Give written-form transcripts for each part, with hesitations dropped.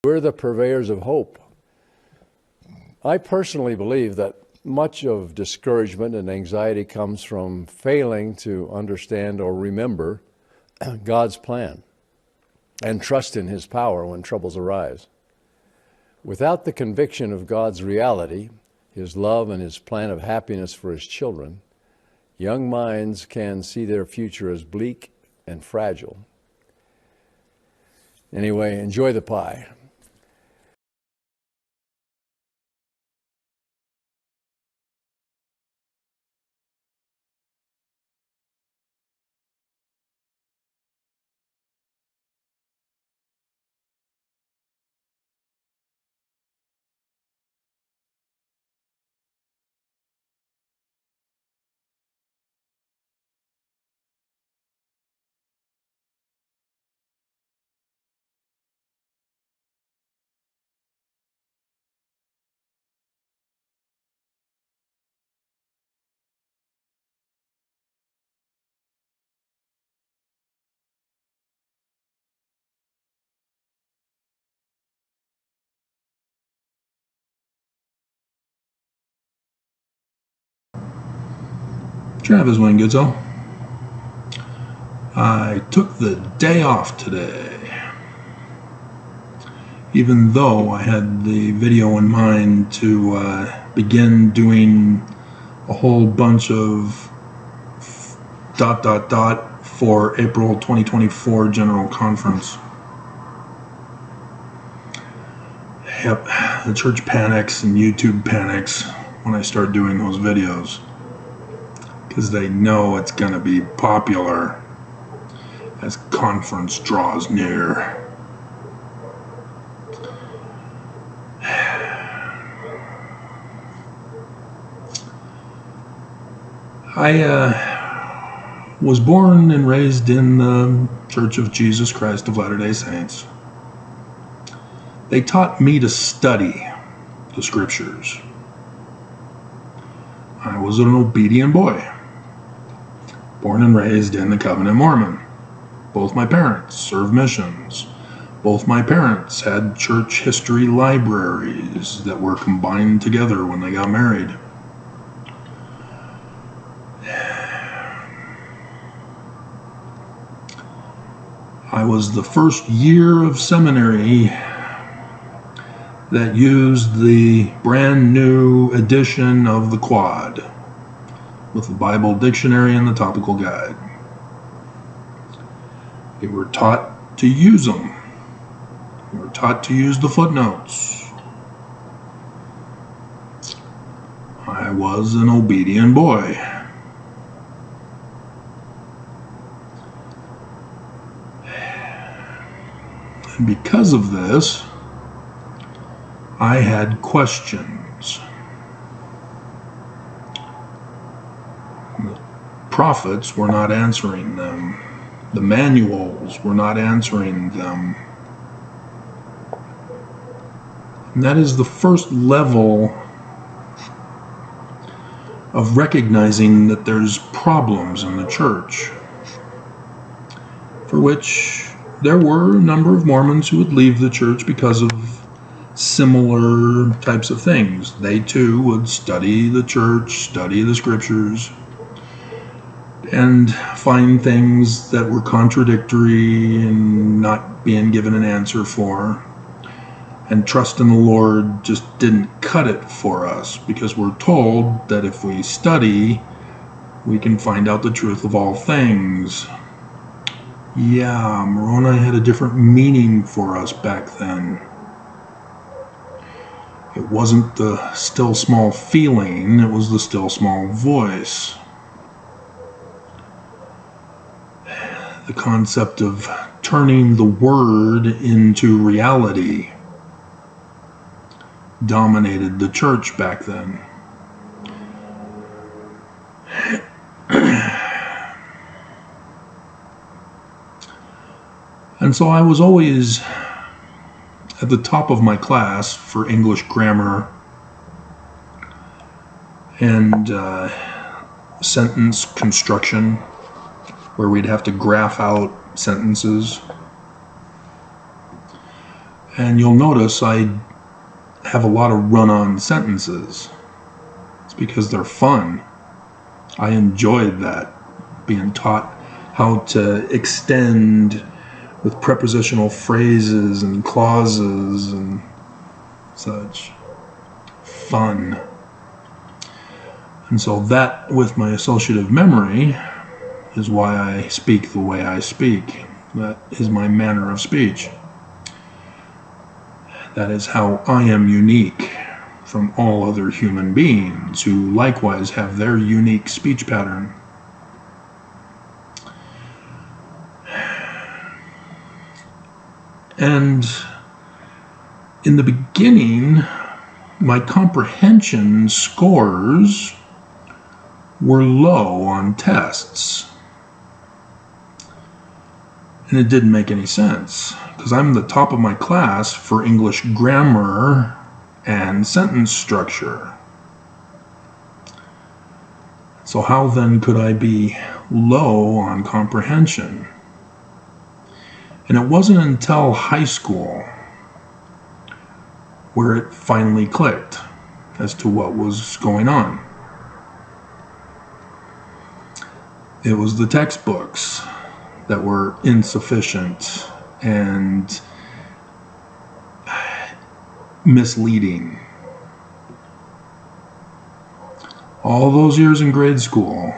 We're the purveyors of hope. I personally believe that much of discouragement and anxiety comes from failing to understand or remember God's plan and trust in His power when troubles arise. Without the conviction of God's reality, His love and His plan of happiness for His children, young minds can see their future as bleak and fragile. Anyway, enjoy the pie. Travis Wingitzel. I took the day off today, even though I had the video in mind to begin doing a whole bunch of ... for April 2024 General Conference. Yep, the church panics and YouTube panics when I start doing those videos, because they know it's going to be popular as conference draws near. I was born and raised in the Church of Jesus Christ of Latter-day Saints. They taught me to study the Scriptures. I was an obedient boy, born and raised in the Covenant Mormon. Both my parents served missions. Both my parents had church history libraries that were combined together when they got married. I was the first year of seminary that used the brand new edition of the Quad with the Bible dictionary and the topical guide. We were taught to use them. We were taught to use the footnotes. I was an obedient boy. And because of this, I had questions. The prophets were not answering them. The manuals were not answering them. And that is the first level of recognizing that there's problems in the church, for which there were a number of Mormons who would leave the church because of similar types of things. They too would study the church, study the Scriptures, and find things that were contradictory and not being given an answer for. And trust in the Lord just didn't cut it for us, because we're told that if we study, we can find out the truth of all things. Yeah, Moroni had a different meaning for us back then. It wasn't the still small feeling, it was the still small voice. The concept of turning the word into reality dominated the church back then. And so I was always at the top of my class for English grammar and sentence construction, where we'd have to graph out sentences. And you'll notice I have a lot of run-on sentences. It's because they're fun. I enjoyed that, being taught how to extend with prepositional phrases and clauses and such. Fun. And so that, with my associative memory, is why I speak the way I speak. That is my manner of speech. That is how I am unique from all other human beings who likewise have their unique speech pattern. And in the beginning, my comprehension scores were low on tests. And it didn't make any sense, because I'm the top of my class for English grammar and sentence structure. So how then could I be low on comprehension? And it wasn't until high school where it finally clicked as to what was going on. It was the textbooks that were insufficient and misleading. All those years in grade school,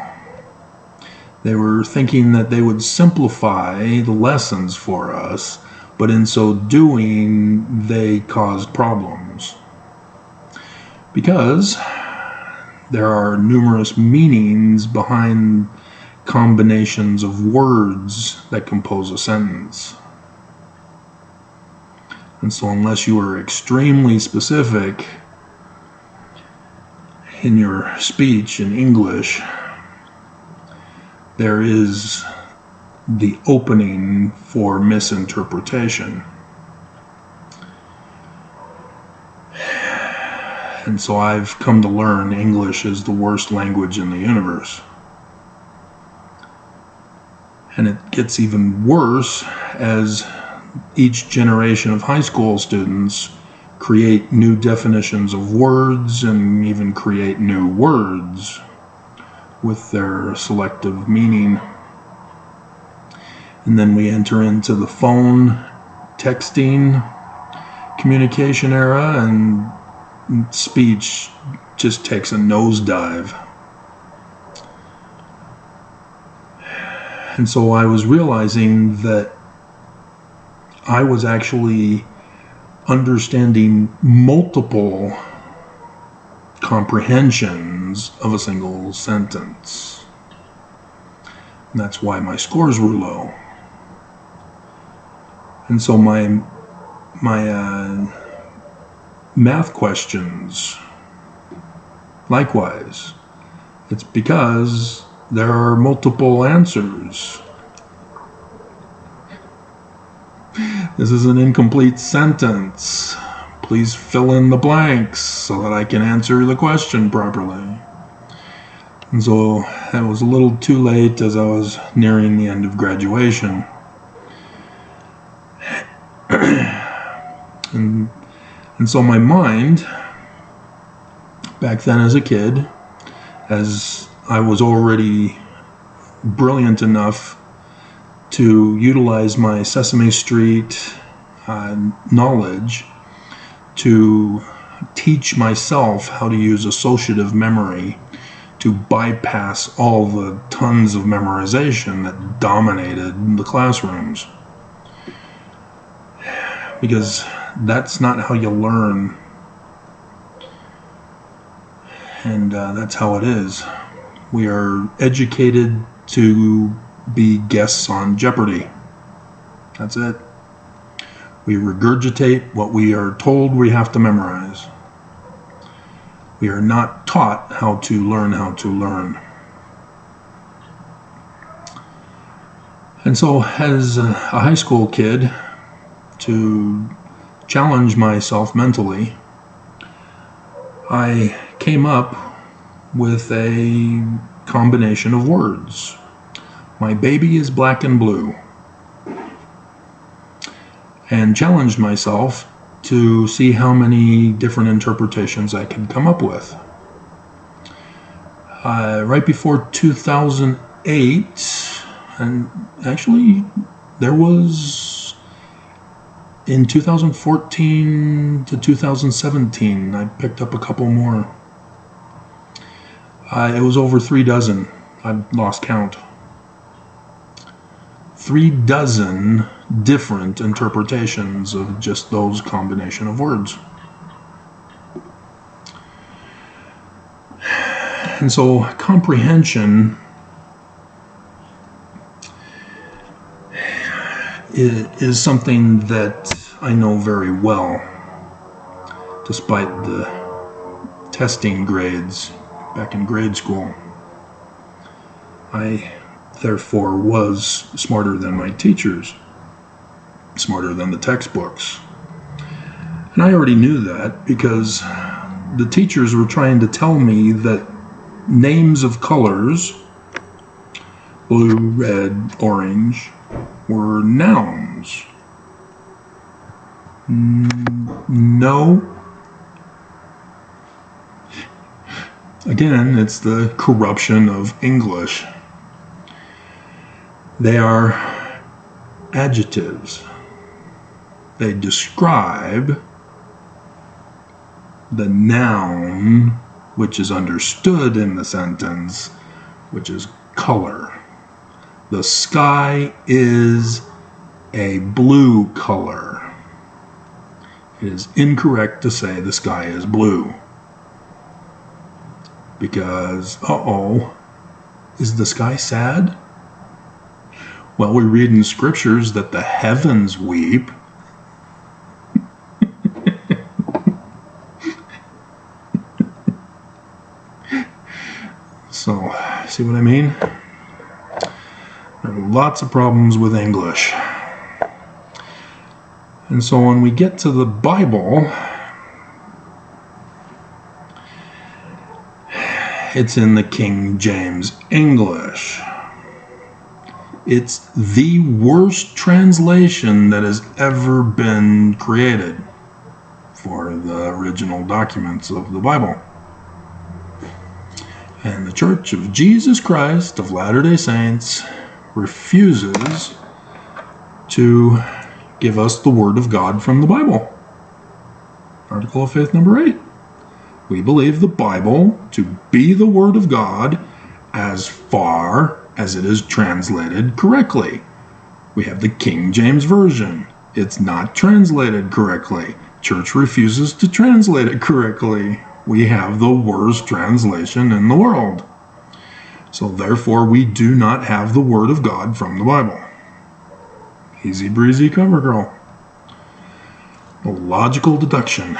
they were thinking that they would simplify the lessons for us, but in so doing, they caused problems. Because there are numerous meanings behind combinations of words that compose a sentence. And so unless you are extremely specific in your speech in English, there is the opening for misinterpretation. And so I've come to learn English is the worst language in the universe. And it gets even worse as each generation of high school students create new definitions of words and even create new words with their selective meaning. And then we enter into the phone, texting, communication era, and speech just takes a nosedive. And so I was realizing that I was actually understanding multiple comprehensions of a single sentence. And that's why my scores were low. And so my math questions, likewise, it's because there are multiple answers. This is an incomplete sentence. Please fill in the blanks so that I can answer the question properly. And so it was a little too late as I was nearing the end of graduation. And so my mind, back then as a kid, as I was already brilliant enough to utilize my Sesame Street knowledge to teach myself how to use associative memory to bypass all the tons of memorization that dominated the classrooms. Because that's not how you learn. And that's how it is. We are educated to be guests on Jeopardy. That's it. We regurgitate what we are told we have to memorize. We are not taught how to learn how to learn. And so as a high school kid, to challenge myself mentally, I came up with a combination of words. My baby is black and blue. And challenged myself to see how many different interpretations I could come up with. Right before 2008, and actually there was in 2014 to 2017, I picked up a couple more. It was over 3 dozen. I've lost count. 3 dozen different interpretations of just those combination of words. And so comprehension is something that I know very well, despite the testing grades back in grade school. I therefore was smarter than my teachers, smarter than the textbooks. And I already knew that because the teachers were trying to tell me that names of colors, blue, red, orange, were nouns. No. Again, it's the corruption of English. They are adjectives. They describe the noun which is understood in the sentence, which is color. The sky is a blue color. It is incorrect to say the sky is blue. Because, is the sky sad? Well, we read in scriptures that the heavens weep. So, see what I mean? There are lots of problems with English. And so when we get to the Bible, it's in the King James English. It's the worst translation that has ever been created for the original documents of the Bible. And the Church of Jesus Christ of Latter-day Saints refuses to give us the Word of God from the Bible. Article of Faith number 8. We believe the Bible to be the Word of God as far as it is translated correctly. We have the King James Version. It's not translated correctly. Church refuses to translate it correctly. We have the worst translation in the world. So therefore, we do not have the Word of God from the Bible. Easy breezy cover girl. A logical deduction.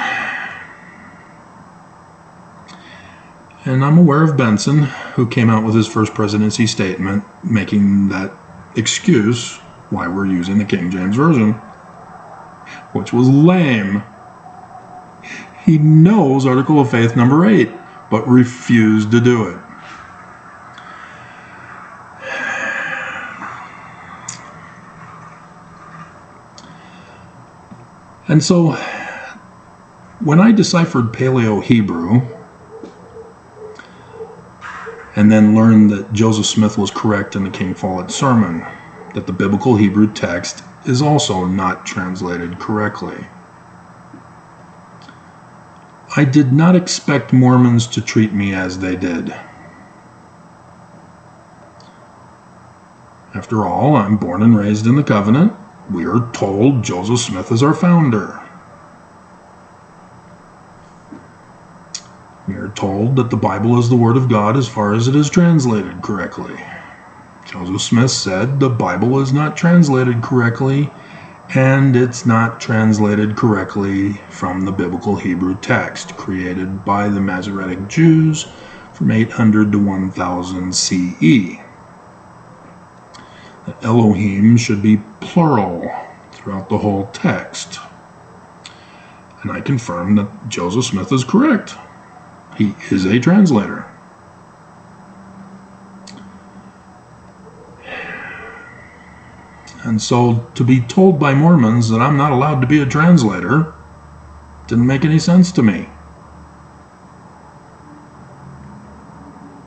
And I'm aware of Benson, who came out with his first presidency statement making that excuse why we're using the King James Version, which was lame. He knows Article of Faith number 8, but refused to do it. And so, when I deciphered Paleo-Hebrew, and then learned that Joseph Smith was correct in the King Follett sermon, that the biblical Hebrew text is also not translated correctly. I did not expect Mormons to treat me as they did. After all, I'm born and raised in the covenant. We are told Joseph Smith is our founder. We are told that the Bible is the Word of God as far as it is translated correctly. Joseph Smith said the Bible is not translated correctly, and it's not translated correctly from the biblical Hebrew text created by the Masoretic Jews from 800 to 1000 CE. That Elohim should be plural throughout the whole text. And I confirm that Joseph Smith is correct. He is a translator. And so to be told by Mormons that I'm not allowed to be a translator Didn't make any sense to me.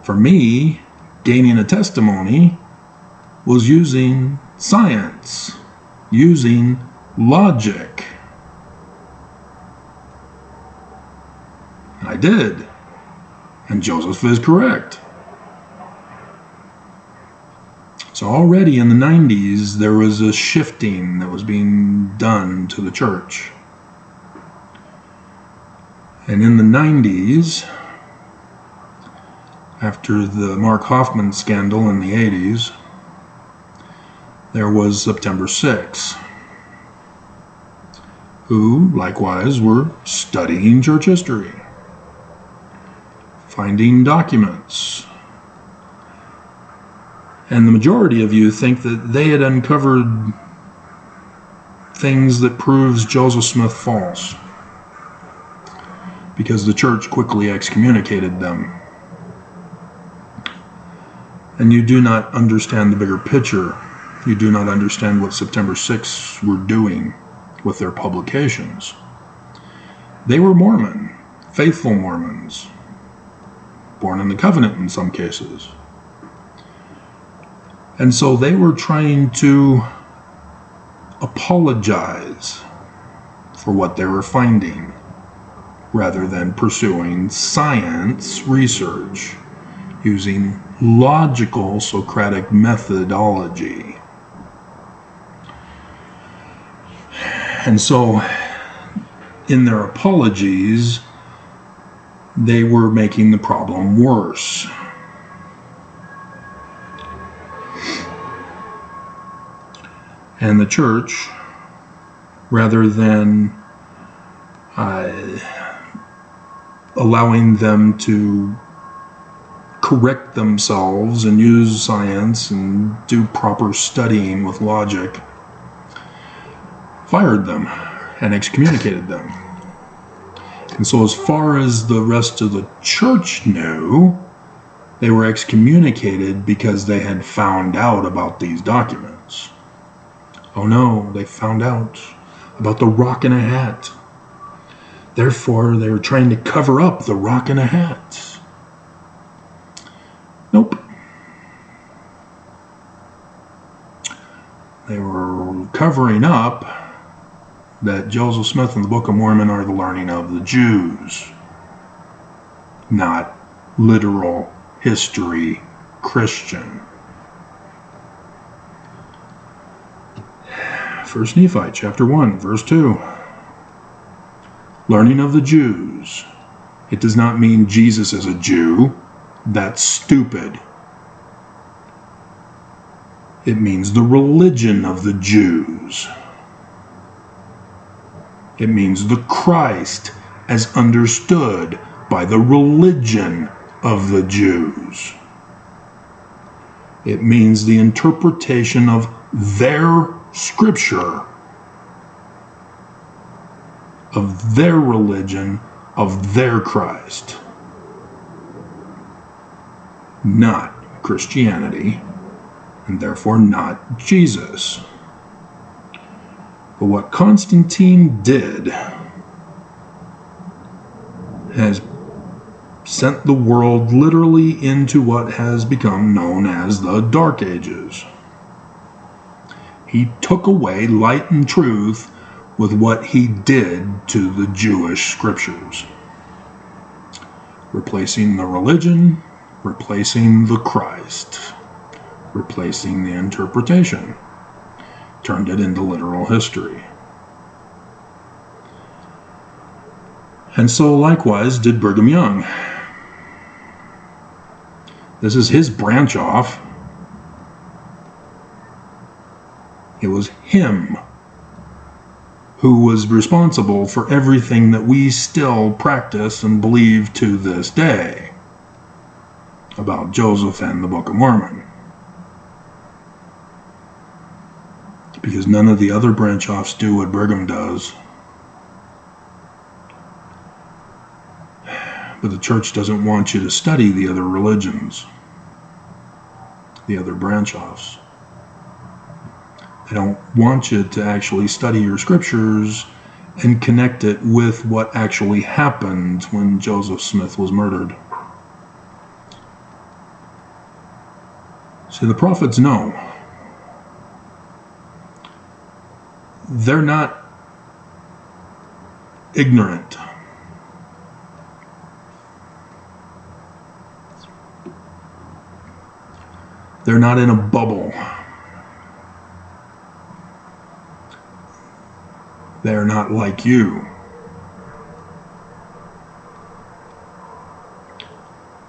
For me, gaining a testimony was using science, using logic. I did. And Joseph is correct. So already in the 90s, there was a shifting that was being done to the church. And in the 90s, after the Mark Hoffman scandal in the 80s, there was September 6th, who likewise were studying church history, finding documents. And the majority of you think that they had uncovered things that proves Joseph Smith false, because the church quickly excommunicated them. And you do not understand the bigger picture. You do not understand what September 6th were doing with their publications. They were Mormon, faithful Mormons, born in the covenant in some cases. And so they were trying to apologize for what they were finding, rather than pursuing science research using logical Socratic methodology. And so in their apologies, they were making the problem worse. And the church, rather than allowing them to correct themselves and use science and do proper studying with logic, fired them and excommunicated them. And so as far as the rest of the church knew, they were excommunicated because they had found out about these documents. Oh no, they found out about the rock in a hat. Therefore, they were trying to cover up the rock in a hat. Nope. They were covering up that Joseph Smith and the Book of Mormon are the learning of the Jews, not literal history Christian. 1 Nephi chapter 1, verse 2. Learning of the Jews. It does not mean Jesus is a Jew. That's stupid. It means the religion of the Jews. It means the Christ as understood by the religion of the Jews. It means the interpretation of their scripture, of their religion, of their Christ. Not Christianity, and therefore not Jesus. But what Constantine did has sent the world literally into what has become known as the Dark Ages. He took away light and truth with what he did to the Jewish scriptures, replacing the religion, replacing the Christ, replacing the interpretation, turned it into literal history. And so likewise did Brigham Young. This is his branch off. It was him who was responsible for everything that we still practice and believe to this day about Joseph and the Book of Mormon. Because none of the other branch-offs do what Brigham does. But the church doesn't want you to study the other religions, the other branch-offs. They don't want you to actually study your scriptures and connect it with what actually happened when Joseph Smith was murdered. See, the prophets know. They're not ignorant. They're not in a bubble. They're not like you.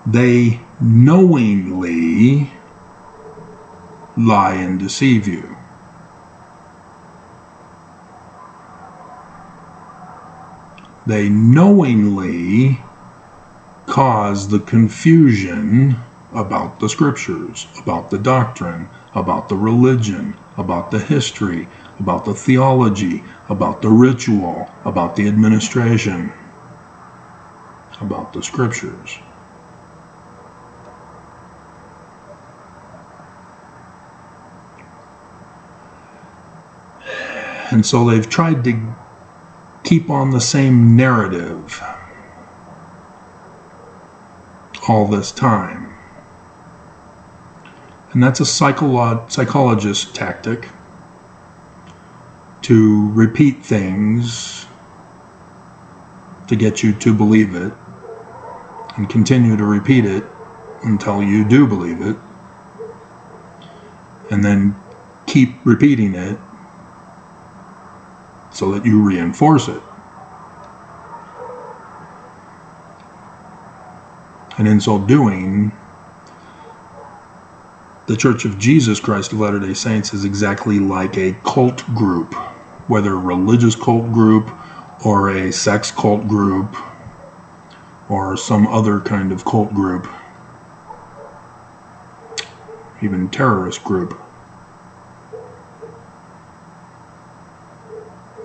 They knowingly lie and deceive you. They knowingly cause the confusion about the scriptures, about the doctrine, about the religion, about the history, about the theology, about the ritual, about the administration, about the scriptures. And so they've tried to keep on the same narrative all this time. And that's a psychologist tactic, to repeat things to get you to believe it and continue to repeat it until you do believe it, and then keep repeating it so that you reinforce it. And in so doing, the Church of Jesus Christ of Latter-day Saints is exactly like a cult group, whether a religious cult group or a sex cult group or some other kind of cult group, even terrorist group.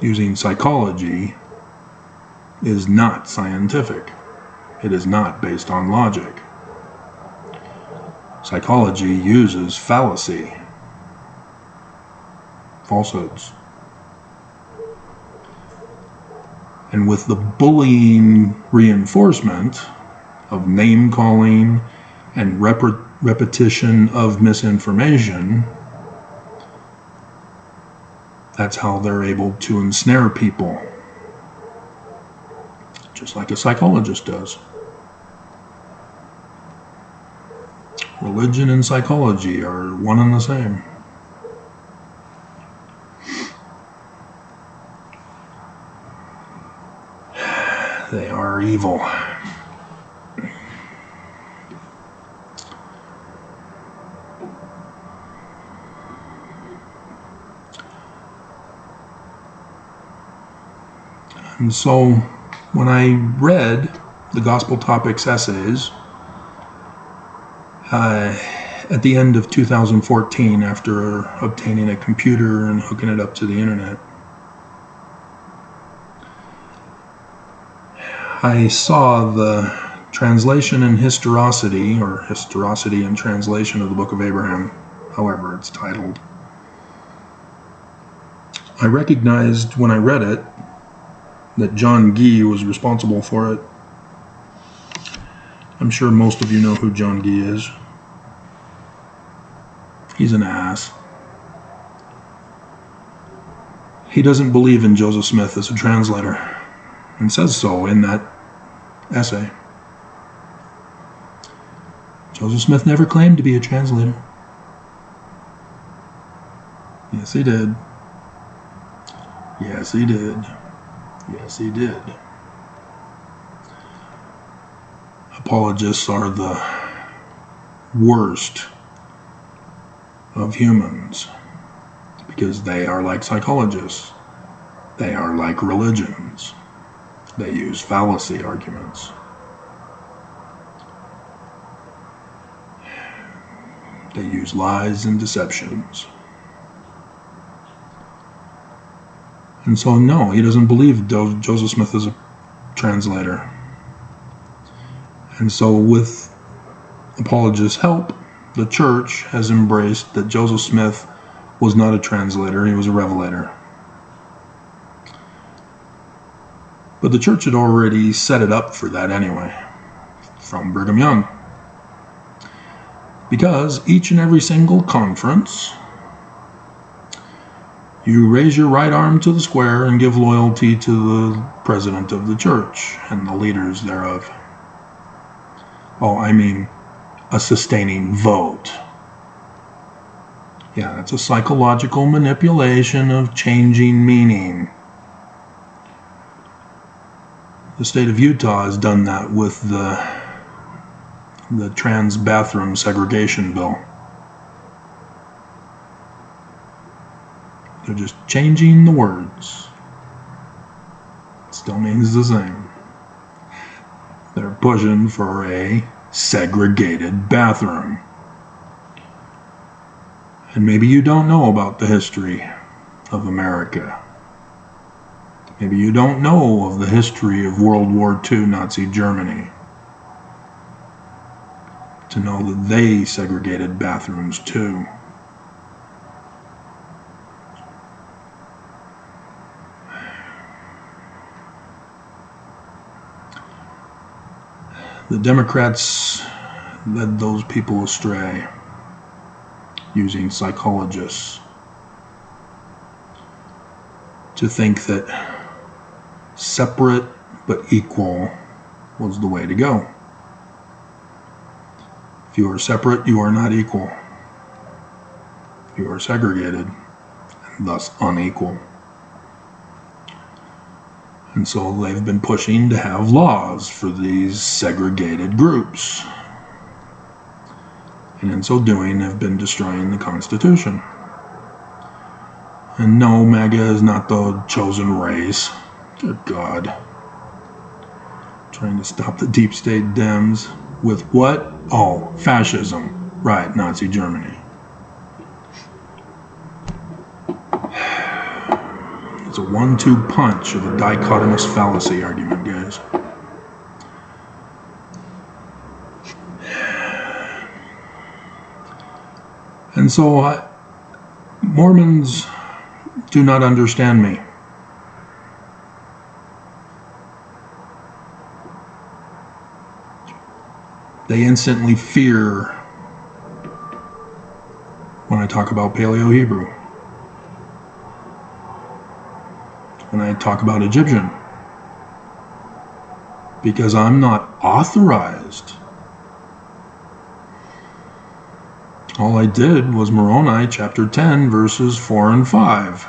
Using psychology is not scientific. It is not based on logic. Psychology uses fallacy, falsehoods. And with the bullying reinforcement of name-calling and repetition of misinformation, that's how they're able to ensnare people, just like a psychologist does. Religion and psychology are one and the same. They are evil. And so when I read the Gospel Topics essays at the end of 2014, after obtaining a computer and hooking it up to the internet, I saw the translation and historicity, or historicity and translation of the Book of Abraham, however it's titled. I recognized when I read it that John Gee was responsible for it. I'm sure most of you know who John Gee is. He's an ass. He doesn't believe in Joseph Smith as a translator, and says so in that essay. Joseph Smith never claimed to be a translator. Yes, he did. Yes, he did. Yes, he did. Apologists are the worst of humans because they are like psychologists. They are like religions. They use fallacy arguments. They use lies and deceptions. And so, no, he doesn't believe Joseph Smith is a translator. And so, with apologists' help, the church has embraced that Joseph Smith was not a translator, he was a revelator. But the church had already set it up for that anyway, from Brigham Young. Because each and every single conference, you raise your right arm to the square and give loyalty to the president of the church and the leaders thereof. Oh, I mean, a sustaining vote. Yeah, that's a psychological manipulation of changing meaning. The state of Utah has done that with the trans bathroom segregation bill. They're just changing the words. It still means the same. They're pushing for a segregated bathroom. And maybe you don't know about the history of America. Maybe you don't know of the history of World War II Nazi Germany, to know that they segregated bathrooms too. The Democrats led those people astray, using psychologists to think that separate but equal was the way to go. If you are separate, you are not equal. You are segregated, and thus unequal. And so they've been pushing to have laws for these segregated groups. And in so doing, have been destroying the Constitution. And no, MAGA is not the chosen race. Good God. Trying to stop the deep state Dems with what? Oh, fascism. Right, Nazi Germany. It's a 1-2 punch of a dichotomous fallacy argument, guys. And so Mormons do not understand me. They instantly fear when I talk about Paleo-Hebrew, when I talk about Egyptian, because I'm not authorized. All I did was Moroni chapter 10 verses 4 and 5.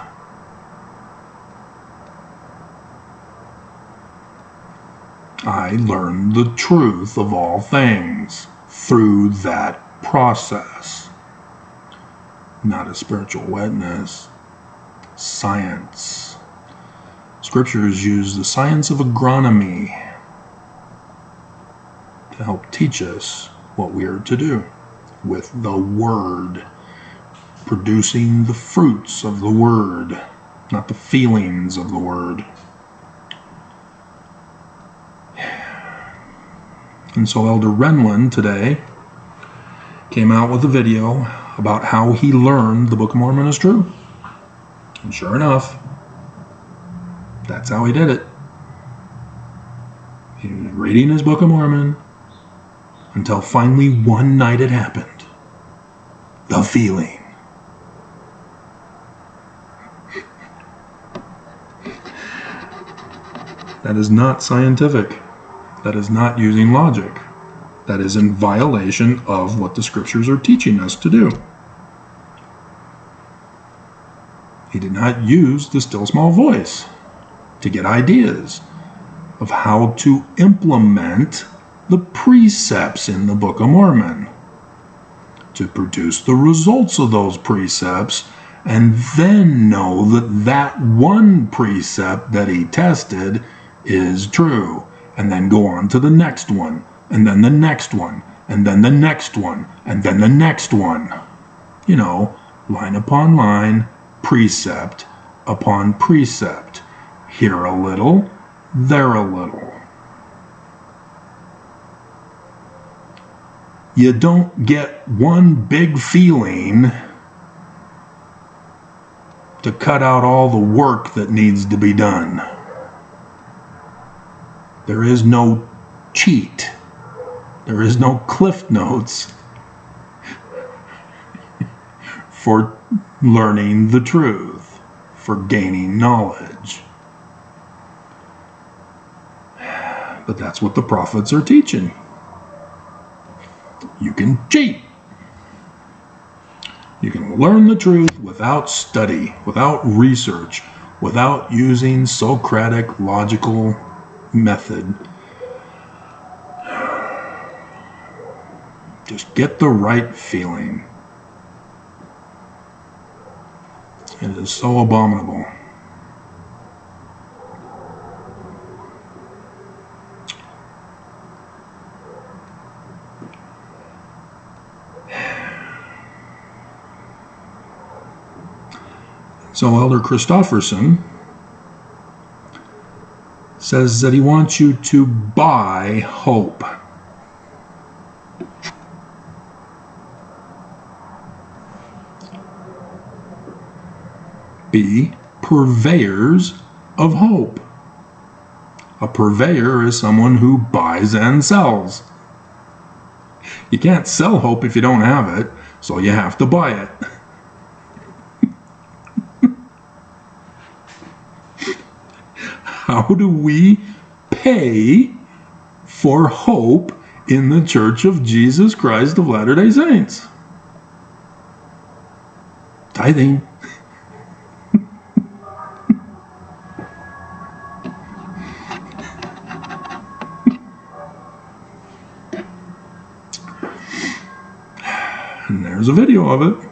I learned the truth of all things through that process. Not a spiritual witness. Science. Scriptures use the science of agronomy to help teach us what we are to do with the Word, producing the fruits of the Word, not the feelings of the Word. And so Elder Renlund today came out with a video about how he learned the Book of Mormon is true. And sure enough, that's how he did it. He was reading his Book of Mormon until finally one night it happened. The feeling. That is not scientific. That is not using logic. That is in violation of what the Scriptures are teaching us to do. He did not use the still small voice to get ideas of how to implement the precepts in the Book of Mormon, to produce the results of those precepts, and then know that that one precept that he tested is true, and then go on to the next one, and then the next one, and then the next one, and then the next one. You know, line upon line, precept upon precept. Here a little, there a little. You don't get one big feeling to cut out all the work that needs to be done. There is no cheat. There is no cliff notes for learning the truth, for gaining knowledge. But that's what the prophets are teaching. You can cheat. You can learn the truth without study, without research, without using Socratic logical method. Just get the right feeling. It is so abominable. So Elder Christofferson says that he wants you to buy hope. Be purveyors of hope. A purveyor is someone who buys and sells. You can't sell hope if you don't have it, so you have to buy it. How do we pay for hope in the Church of Jesus Christ of Latter-day Saints? Tithing. And there's a video of it.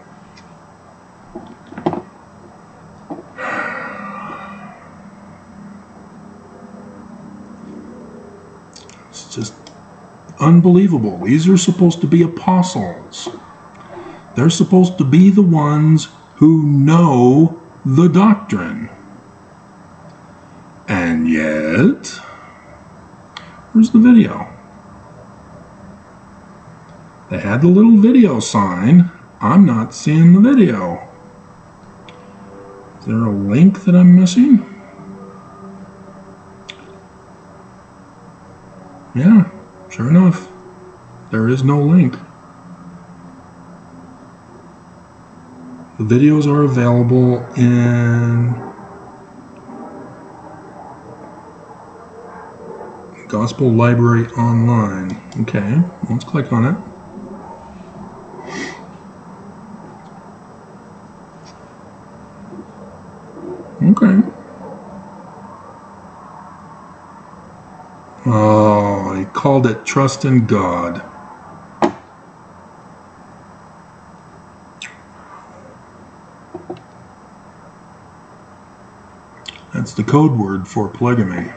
It's just unbelievable. These are supposed to be apostles. They're supposed to be the ones who know the doctrine. And yet, where's the video? They had the little video sign. I'm not seeing the video. Is there a link that I'm missing? Yeah, sure enough. There is no link. The videos are available in Gospel Library Online. Okay, let's click on it. Okay. Oh, he called it Trust in God. That's the code word for polygamy.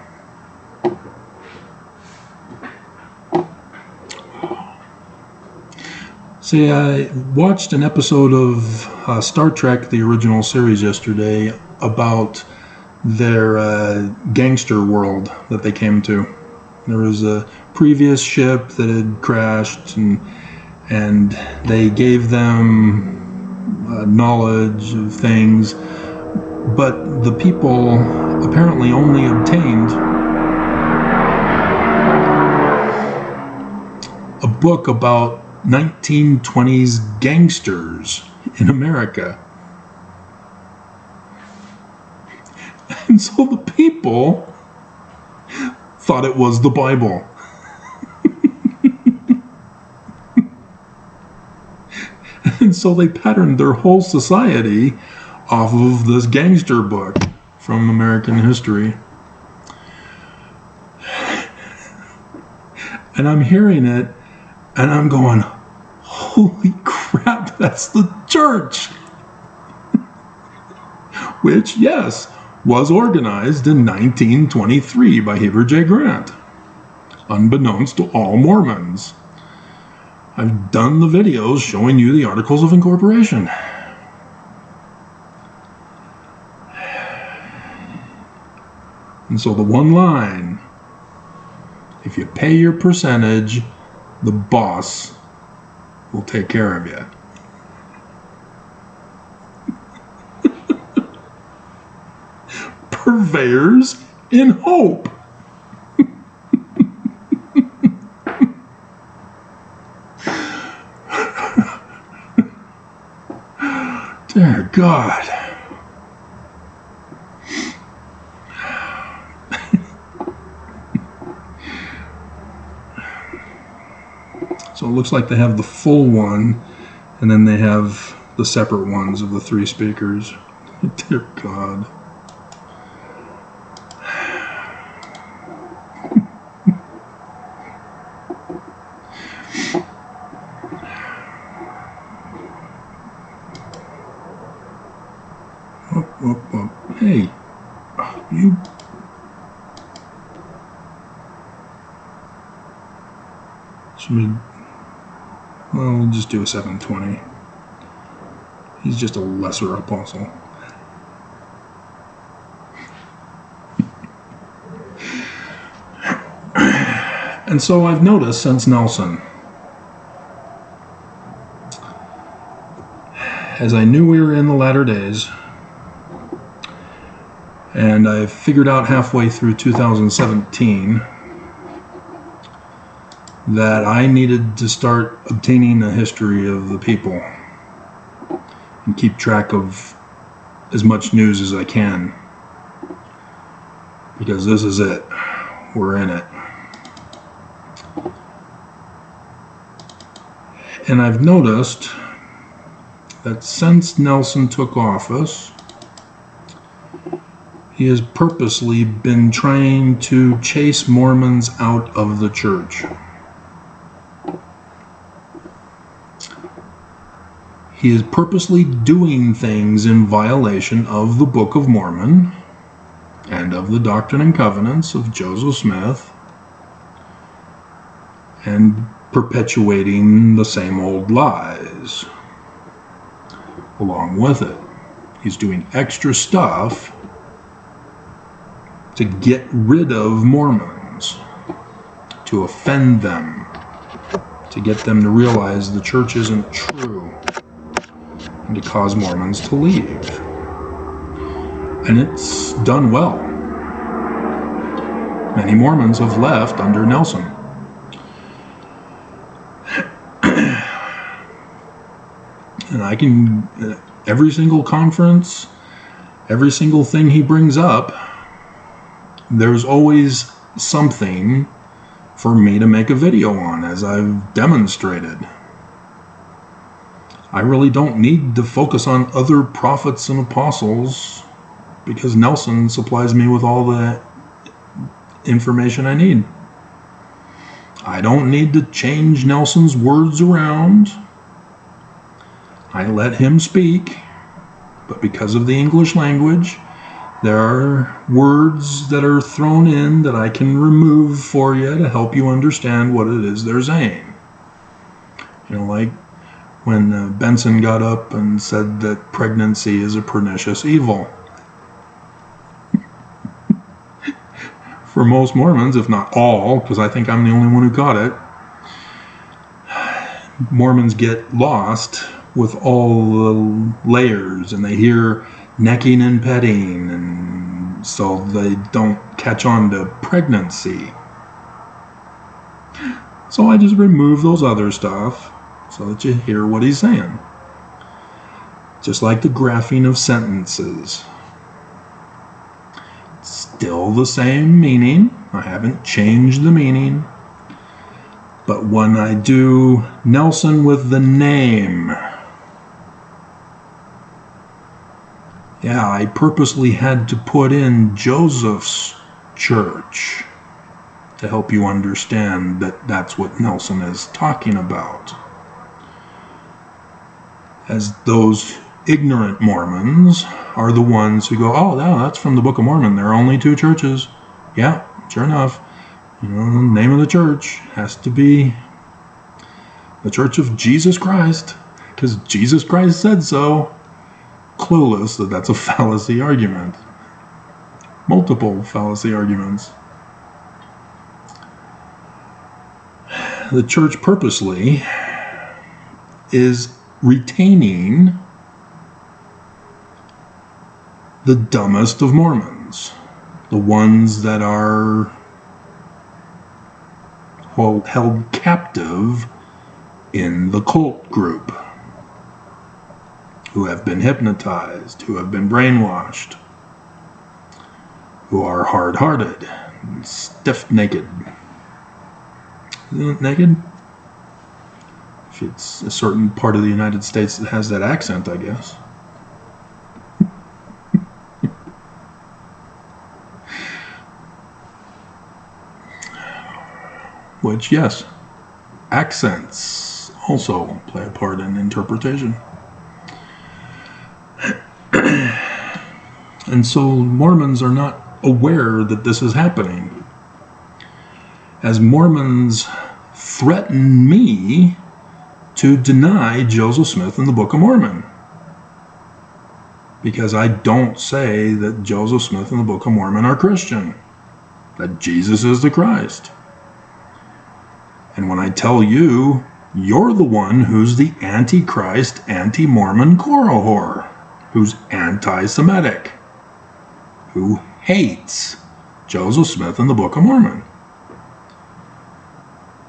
See, I watched an episode of Star Trek, the original series, yesterday about their gangster world that they came to. There was a previous ship that had crashed, and they gave them knowledge of things, but the people apparently only obtained a book about 1920s gangsters in America. And so the people thought it was the Bible. And so they patterned their whole society off of this gangster book from American history. And I'm hearing it, and I'm going, holy crap, that's the church! Which, yes, was organized in 1923 by Heber J. Grant, unbeknownst to all Mormons. I've done the videos showing you the Articles of Incorporation. And so the one line, if you pay your percentage, the boss will take care of you. Purveyors in hope. Dear God. So it looks like they have the full one, and then they have the separate ones of the 3 speakers. Dear God. Hey, you. Well, we'll just do a 720. He's just a lesser apostle. And so I've noticed since Nelson, as I knew we were in the latter days, and I figured out halfway through 2017 that I needed to start obtaining a history of the people and keep track of as much news as I can, because this is it. We're in it. And I've noticed that since Nelson took office, he has purposely been trying to chase Mormons out of the church. He is purposely doing things in violation of the Book of Mormon and of the Doctrine and Covenants of Joseph Smith, and perpetuating the same old lies along with it. He's doing extra stuff to get rid of Mormons, to offend them, to get them to realize the church isn't true, and to cause Mormons to leave. And it's done well. Many Mormons have left under Nelson. And I can, every single conference, every single thing he brings up, there's always something for me to make a video on, as I've demonstrated. I really don't need to focus on other prophets and apostles, because Nelson supplies me with all the information I need. I don't need to change Nelson's words around. I let him speak, but because of the English language, there are words that are thrown in that I can remove for you to help you understand what it is they're saying. You know, like when Benson got up and said that pregnancy is a pernicious evil. For most Mormons, if not all, because I think I'm the only one who caught it, Mormons get lost with all the layers, and they hear necking and petting, and so they don't catch on to pregnancy. So I just remove those other stuff so that you hear what he's saying. Just like the graphing of sentences. Still the same meaning. I haven't changed the meaning. But when I do Nelson with the name, yeah, I purposely had to put in Joseph's church to help you understand that that's what Nelson is talking about. As those ignorant Mormons are the ones who go, oh, no, that's from the Book of Mormon. There are only 2 churches. Yeah, sure enough. You know, the name of the church has to be the Church of Jesus Christ, because Jesus Christ said so. Clueless that that's a fallacy argument. Multiple fallacy arguments. The church purposely is retaining the dumbest of Mormons, the ones that are held captive in the cult group, who have been hypnotized, who have been brainwashed, who are hard-hearted, stiff-necked. Isn't it naked? If it's a certain part of the United States that has that accent, I guess. Which, yes, accents also play a part in interpretation. And so Mormons are not aware that this is happening. As Mormons threaten me to deny Joseph Smith and the Book of Mormon, because I don't say that Joseph Smith and the Book of Mormon are Christian, that Jesus is the Christ. And when I tell you, you're the one who's the Antichrist, anti-Mormon Korihor, who's anti-Semitic, who hates Joseph Smith and the Book of Mormon.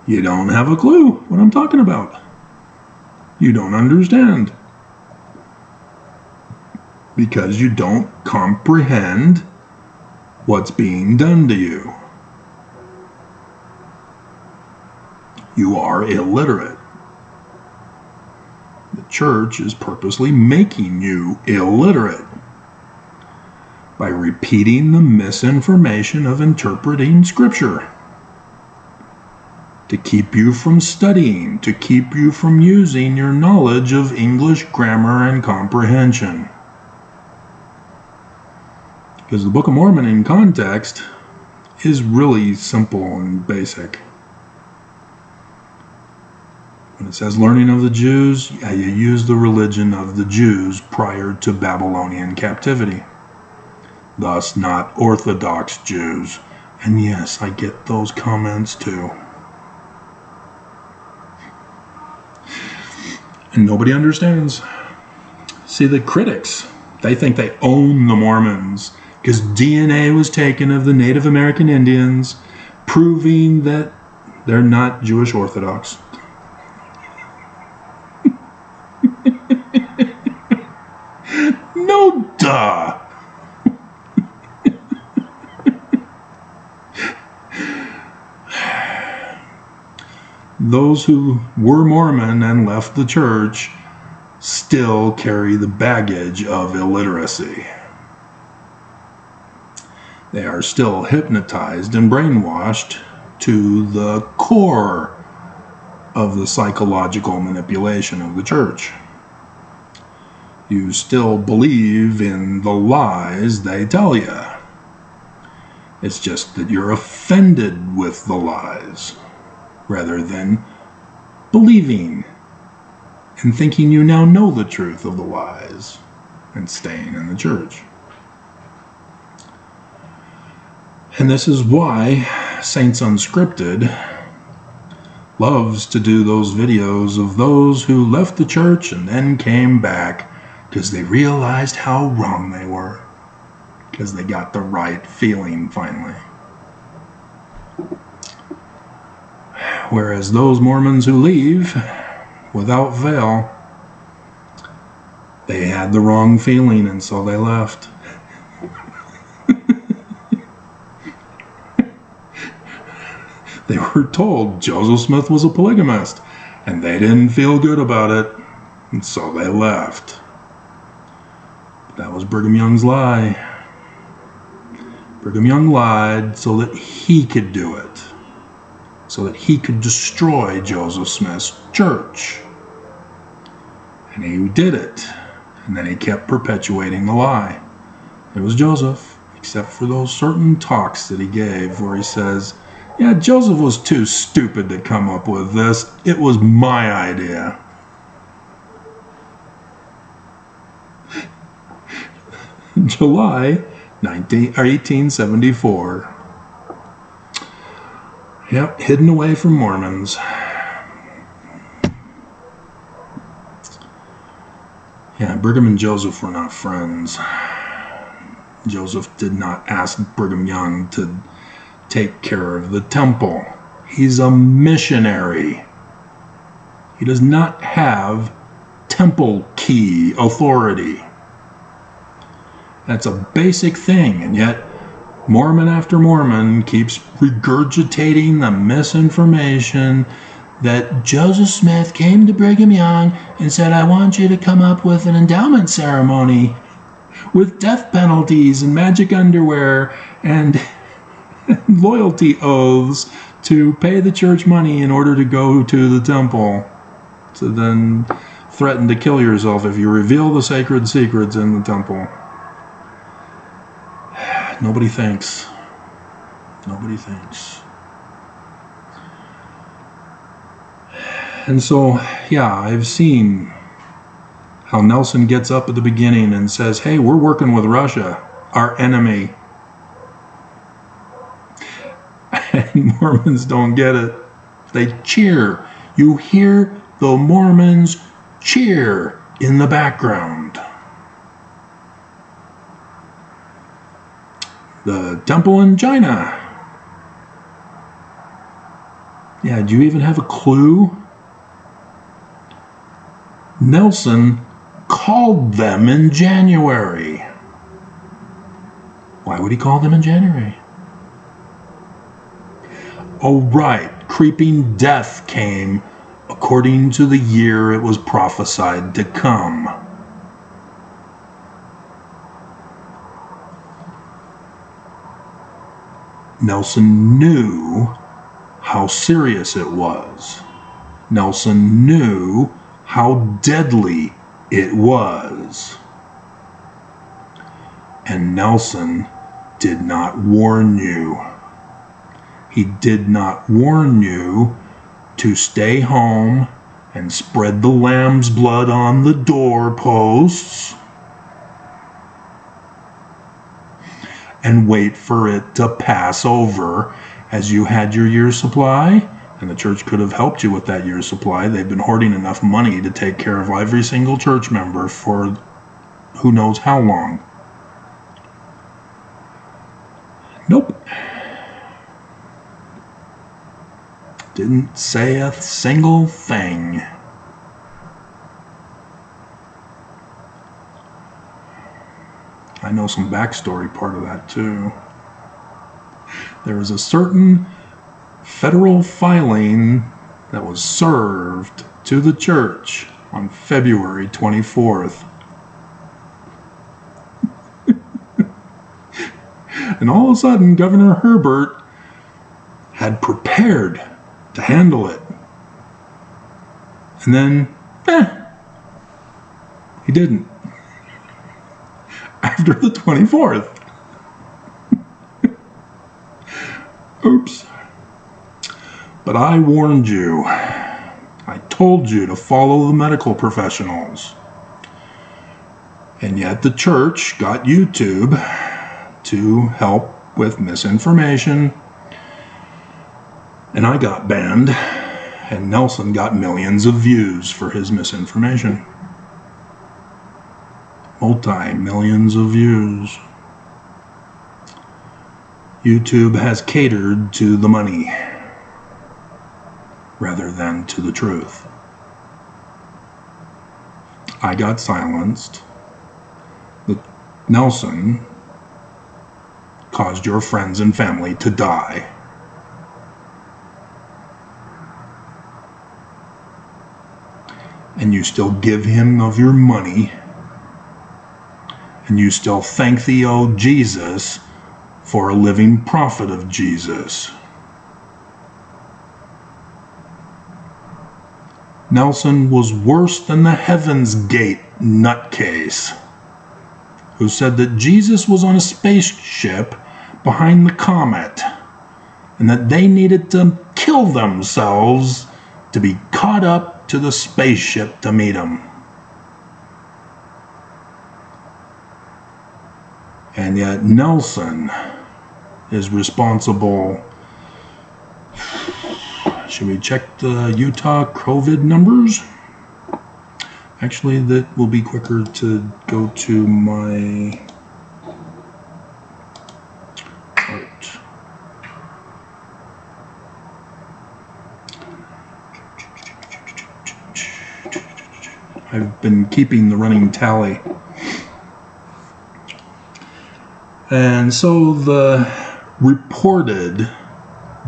You don't have a clue what I'm talking about. You don't understand. Because you don't comprehend what's being done to you. You are illiterate. The church is purposely making you illiterate by repeating the misinformation of interpreting Scripture, to keep you from studying, to keep you from using your knowledge of English grammar and comprehension. Because the Book of Mormon in context is really simple and basic. When it says learning of the Jews, you use the religion of the Jews prior to Babylonian captivity. Thus, not Orthodox Jews. And yes, I get those comments too. And nobody understands. See, the critics, they think they own the Mormons because DNA was taken of the Native American Indians, proving that they're not Jewish Orthodox. No, duh. Those who were Mormon and left the church still carry the baggage of illiteracy. They are still hypnotized and brainwashed to the core of the psychological manipulation of the church. You still believe in the lies they tell you. It's just that you're offended with the lies, rather than believing and thinking you now know the truth of the lies and staying in the church. And this is why Saints Unscripted loves to do those videos of those who left the church and then came back because they realized how wrong they were, because they got the right feeling finally. Whereas those Mormons who leave without veil, they had the wrong feeling and so they left. They were told Joseph Smith was a polygamist and they didn't feel good about it, and so they left. But that was Brigham Young's lie. Brigham Young lied so that he could do it, so that he could destroy Joseph Smith's church. And he did it, and then he kept perpetuating the lie. It was Joseph, except for those certain talks that he gave where he says, yeah, Joseph was too stupid to come up with this. It was my idea. July 1874. Yep, hidden away from Mormons. Yeah, Brigham and Joseph were not friends. Joseph did not ask Brigham Young to take care of the temple. He's a missionary. He does not have temple hierarchy, authority. That's a basic thing, and yet Mormon after Mormon keeps regurgitating the misinformation that Joseph Smith came to Brigham Young and said, I want you to come up with an endowment ceremony with death penalties and magic underwear and loyalty oaths to pay the church money in order to go to the temple, to then threaten to kill yourself if you reveal the sacred secrets in the temple. Nobody thinks. Nobody thinks. And so, yeah, I've seen how Nelson gets up at the beginning and says, hey, we're working with Russia, our enemy. And Mormons don't get it. They cheer. You hear the Mormons cheer in the background. The temple in China. Yeah, do you even have a clue? Nelson called them in January. Why would he call them in January? Oh, right. Creeping death came according to the year it was prophesied to come. Nelson knew how serious it was. Nelson knew how deadly it was. And Nelson did not warn you. He did not warn you to stay home and spread the lamb's blood on the doorposts and wait for it to pass over as you had your year's supply, and the church could have helped you with that year's supply. They've been hoarding enough money to take care of every single church member for who knows how long. Nope. Didn't say a single thing. I know some backstory part of that too. There was a certain federal filing that was served to the church on February 24th. And all of a sudden, Governor Herbert had prepared to handle it. And then, he didn't. After the 24th. Oops. But I warned you. I told you to follow the medical professionals. And yet the church got YouTube to help with misinformation. And I got banned. And Nelson got millions of views for his misinformation. Multi-millions of views. YouTube has catered to the money rather than to the truth. I got silenced. Nelson caused your friends and family to die. And you still give him of your money. And you still thank the old Jesus for a living prophet of Jesus. Nelson was worse than the Heaven's Gate nutcase who said that Jesus was on a spaceship behind the comet and that they needed to kill themselves to be caught up to the spaceship to meet him. And yet Nelson is responsible. Should we check the Utah COVID numbers? Actually, that will be quicker to go to my chart. I've been keeping the running tally. And so the reported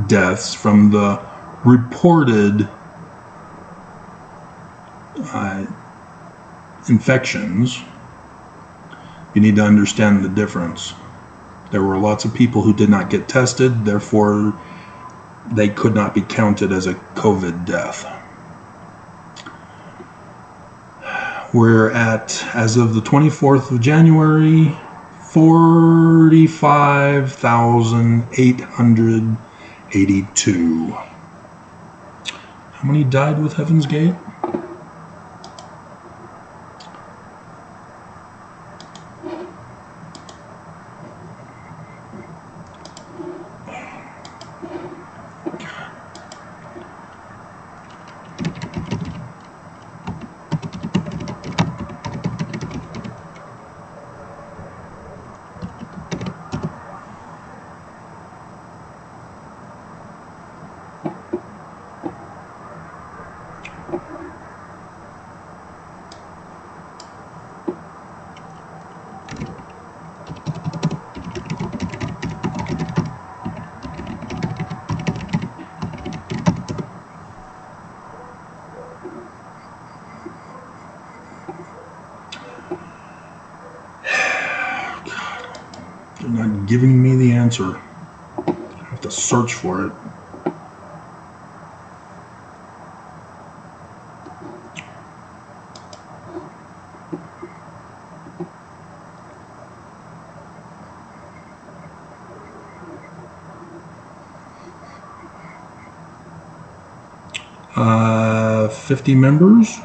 deaths from the reported infections, you need to understand the difference. There were lots of people who did not get tested, therefore they could not be counted as a COVID death. We're at, as of the 24th of January, 45,882. How many died with Heaven's Gate? They're not giving me the answer. I have to search for it. Uh, 50 members?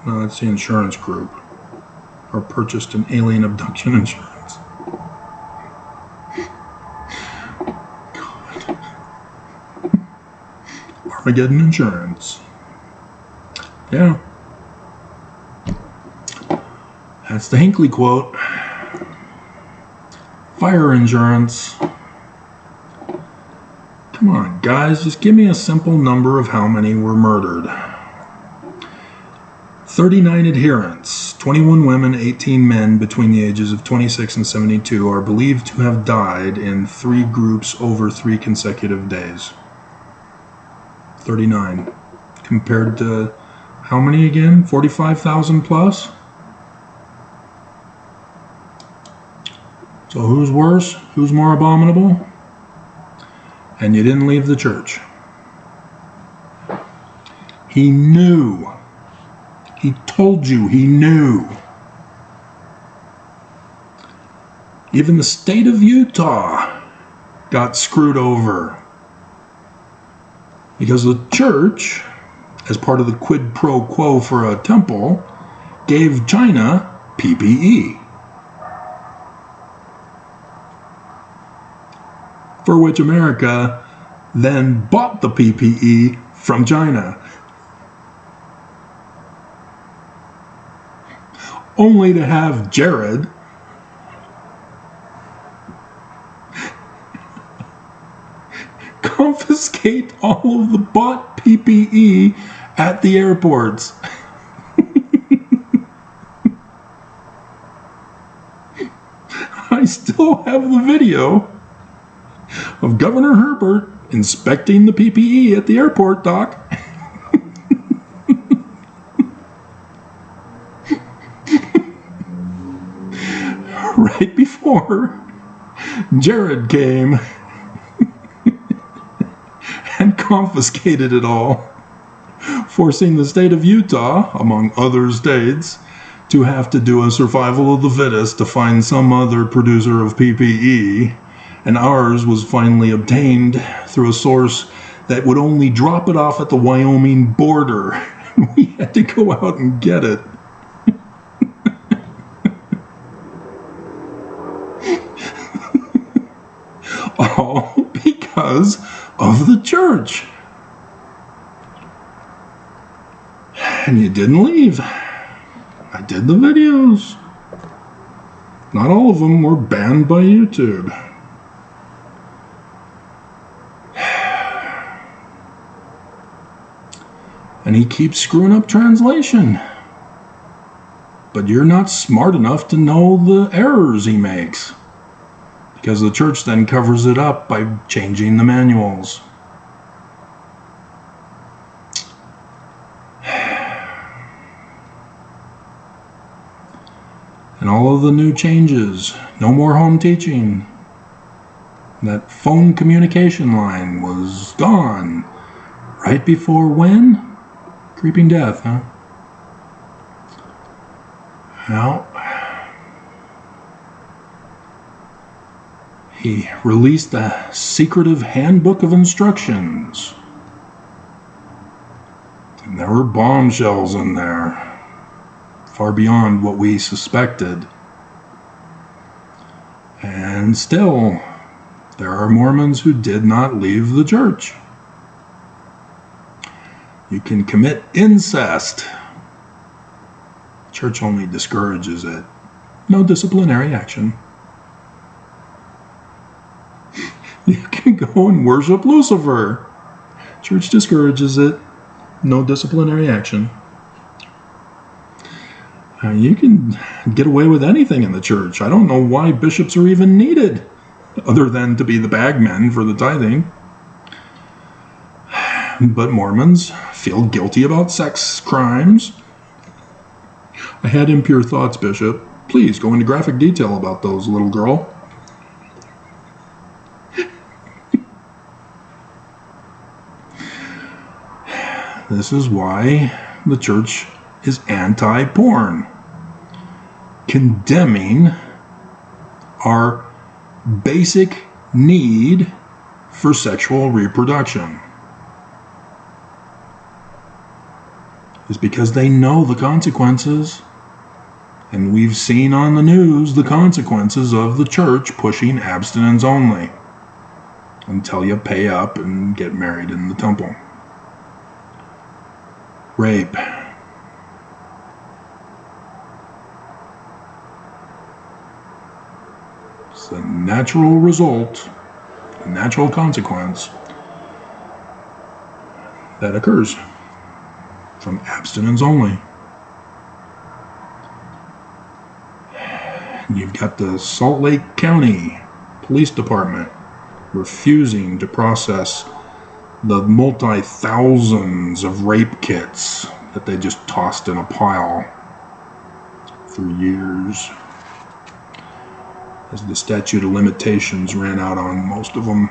No, that's the insurance group. Or purchased an alien abduction insurance. God. Armageddon insurance. Yeah. That's the Hinckley quote. Fire insurance. Come on, guys, just give me a simple number of how many were murdered. 39 adherents, 21 women, 18 men between the ages of 26 and 72 are believed to have died in 3 groups over 3 consecutive days. 39. Compared to how many again? 45,000 plus? So who's worse? Who's more abominable? And you didn't leave the church. He knew. He told you he knew. Even the state of Utah got screwed over. Because the church, as part of the quid pro quo for a temple, gave China PPE. For which America then bought the PPE from China. Only to have Jared confiscate all of the bought PPE at the airports. I still have the video of Governor Herbert inspecting the PPE at the airport, Doc. Right before Jared came and confiscated it all, forcing the state of Utah, among other states, to have to do a survival of the fittest to find some other producer of PPE, and ours was finally obtained through a source that would only drop it off at the Wyoming border. We had to go out and get it. All because of the church. And you didn't leave. I did the videos. Not all of them were banned by YouTube. And he keeps screwing up translation. but you're not smart enough to know the errors he makes, because the church then covers it up by changing the manuals. And all of the new changes, no more home teaching. That phone communication line was gone right before when? Creeping death, huh? Well, he released a secretive handbook of instructions. And there were bombshells in there, far beyond what we suspected. And still, there are Mormons who did not leave the church. You can commit incest. Church only discourages it. No disciplinary action. You can go and worship Lucifer. Church discourages it. No disciplinary action. You can get away with anything in the church. I don't know why bishops are even needed, other than to be the bagmen for the tithing. But Mormons feel guilty about sex crimes. I had impure thoughts, Bishop. Please go into graphic detail about those, little girl. This is why the church is anti-porn, condemning our basic need for sexual reproduction. Is because they know the consequences, and we've seen on the news the consequences of the church pushing abstinence only until you pay up and get married in the temple. Rape. It's the natural result, the natural consequence that occurs from abstinence only. You've got the Salt Lake County Police Department refusing to process the multi-thousands of rape kits that they just tossed in a pile for years, as the statute of limitations ran out on most of them.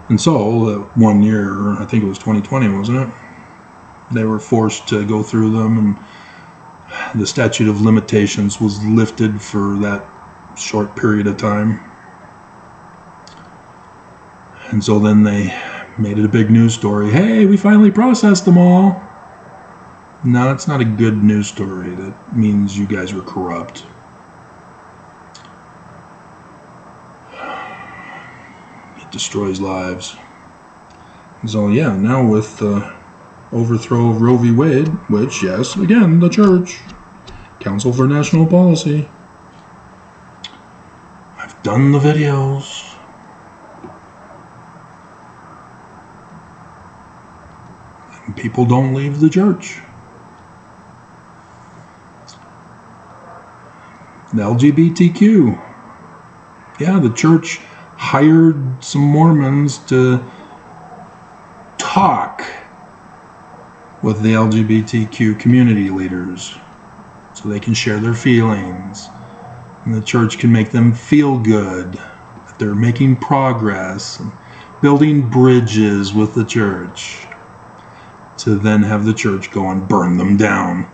And so, 1 year, I think it was 2020, wasn't it? They were forced to go through them, and the statute of limitations was lifted for that short period of time. And so then they made it a big news story. Hey, we finally processed them all. No, it's not a good news story. That means you guys were corrupt. It destroys lives. So yeah, now with the overthrow of Roe v. Wade, which, yes, again, the church, Council for National Policy. I've done the videos. And people don't leave the church. The LGBTQ. Yeah, the church hired some Mormons to talk with the LGBTQ community leaders so they can share their feelings, and the church can make them feel good that they're making progress and building bridges with the church, to then have the church go and burn them down.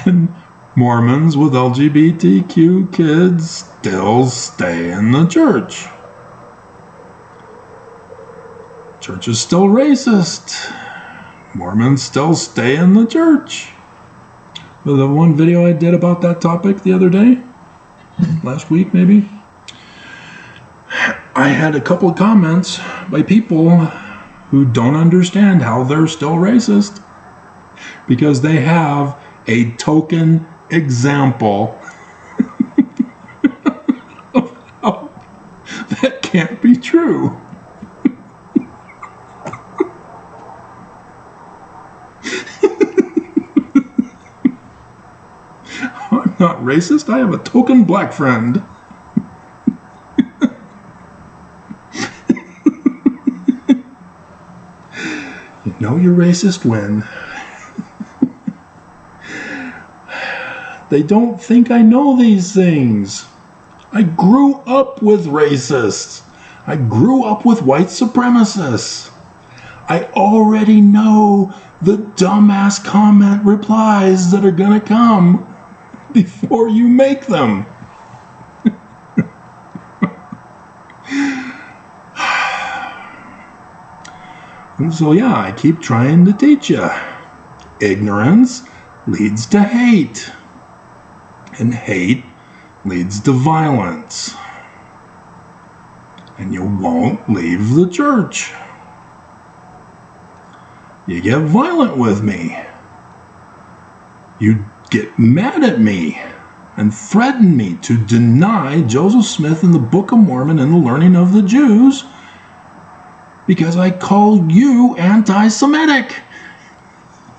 And Mormons with LGBTQ kids still stay in the church. Church is still racist. Mormons still stay in the church. Well, the one video I did about that topic the other day, last week maybe, I had a couple of comments by people who don't understand how they're still racist, because they have a token example of how that can't be true. I'm not racist. I have a token black friend. You know you're racist when they don't think I know these things. I grew up with racists. I grew up with white supremacists. I already know the dumbass comment replies that are gonna come before you make them. And so yeah, I keep trying to teach you. Ignorance leads to hate. And hate leads to violence. And you won't leave the church. You get violent with me. You get mad at me and threaten me to deny Joseph Smith and the Book of Mormon and the learning of the Jews because I call you anti-Semitic.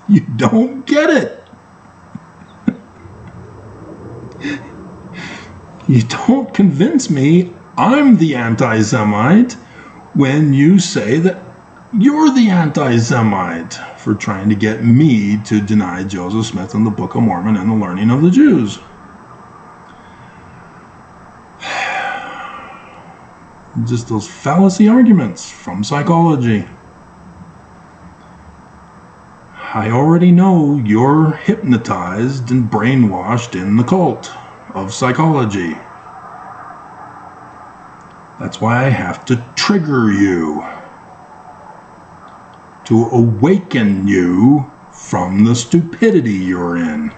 You don't get it. You don't convince me I'm the anti-Semite when you say that you're the anti-Semite for trying to get me to deny Joseph Smith and the Book of Mormon and the learning of the Jews. Just those fallacy arguments from psychology. I already know you're hypnotized and brainwashed in the cult of psychology. That's why I have to trigger you, to awaken you from the stupidity you're in.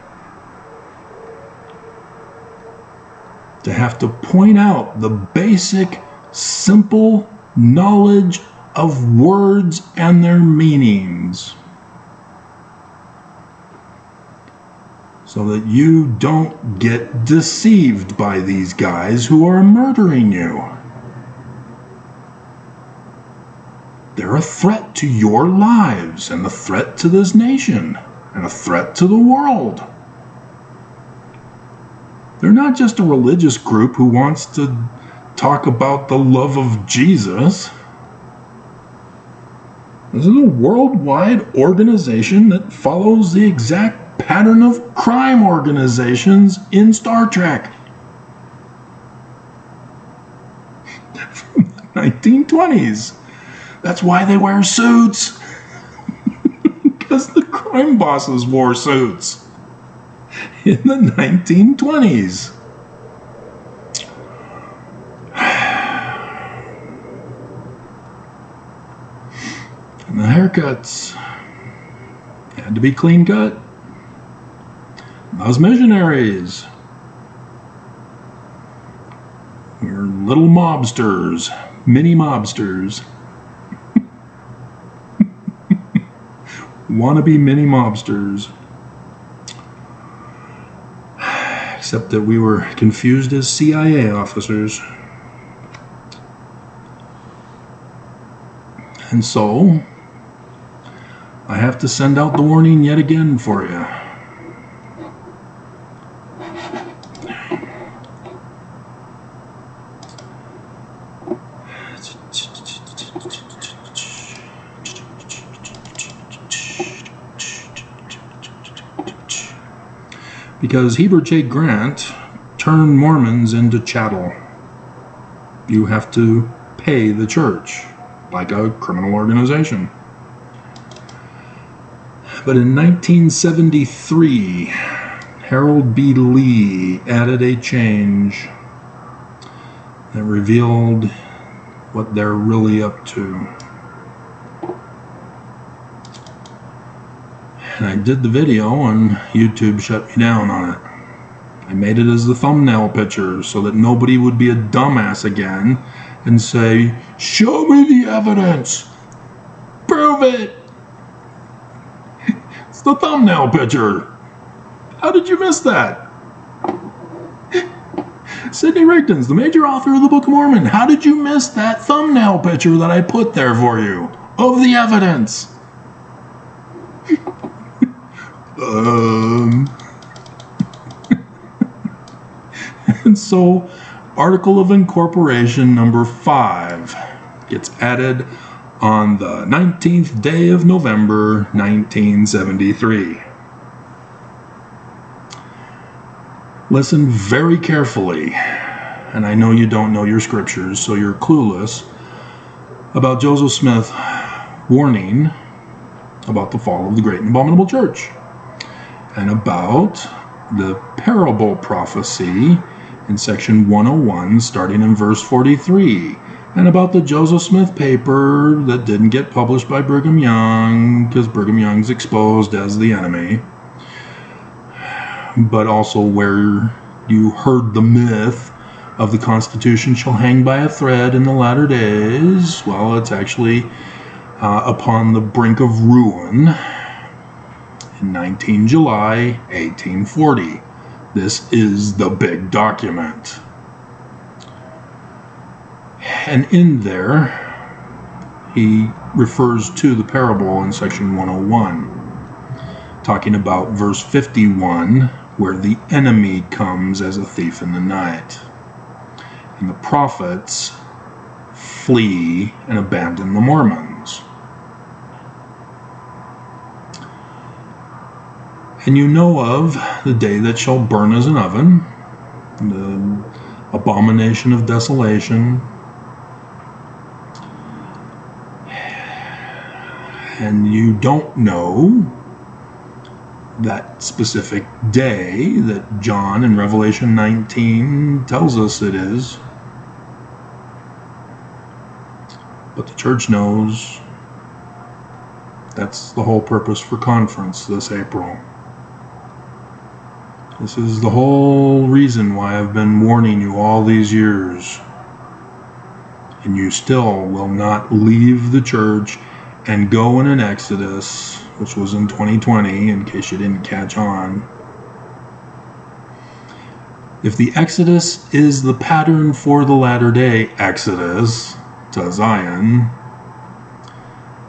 To have to point out the basic, simple knowledge of words and their meanings, so that you don't get deceived by these guys who are murdering you. They're a threat to your lives and a threat to this nation and a threat to the world. They're not just a religious group who wants to talk about the love of Jesus. This is a worldwide organization that follows the exact pattern of crime organizations in Star Trek. From the 1920s. That's why they wear suits. Because the crime bosses wore suits in the 1920s. And the haircuts had to be clean cut. Those missionaries were little mobsters, mini mobsters. Wannabe mini mobsters. Except that we were confused as CIA officers. And so, I have to send out the warning yet again for you. Because Heber J. Grant turned Mormons into chattel. You have to pay the church, like a criminal organization. But in 1973, Harold B. Lee added a change that revealed what they're really up to. And I did the video and YouTube shut me down on it. I made it as the thumbnail picture so that nobody would be a dumbass again and say, "Show me the evidence. Prove it." It's the thumbnail picture. How did you miss that? Sidney Rigdon's the major author of the Book of Mormon. How did you miss that thumbnail picture that I put there for you of the evidence? And so, Article of Incorporation number 5 gets added on the 19th day of November, 1973. Listen very carefully, and I know you don't know your scriptures, so you're clueless about Joseph Smith warning about the fall of the great and abominable church, and about the parable prophecy in section 101, starting in verse 43, and about the Joseph Smith paper that didn't get published by Brigham Young because Brigham Young's exposed as the enemy, but also where you heard the myth of the Constitution shall hang by a thread in the latter days. Well, it's actually upon the brink of ruin in 19 July 1840. This is the big document. And in there, he refers to the parable in section 101, talking about verse 51, where the enemy comes as a thief in the night, and the prophets flee and abandon the Mormons. And you know of the day that shall burn as an oven, the abomination of desolation. And you don't know that specific day that John in Revelation 19 tells us it is. But the church knows. That's the whole purpose for conference this April. This is the whole reason why I've been warning you all these years. And you still will not leave the church and go in an exodus, which was in 2020, in case you didn't catch on. If the exodus is the pattern for the latter-day exodus to Zion,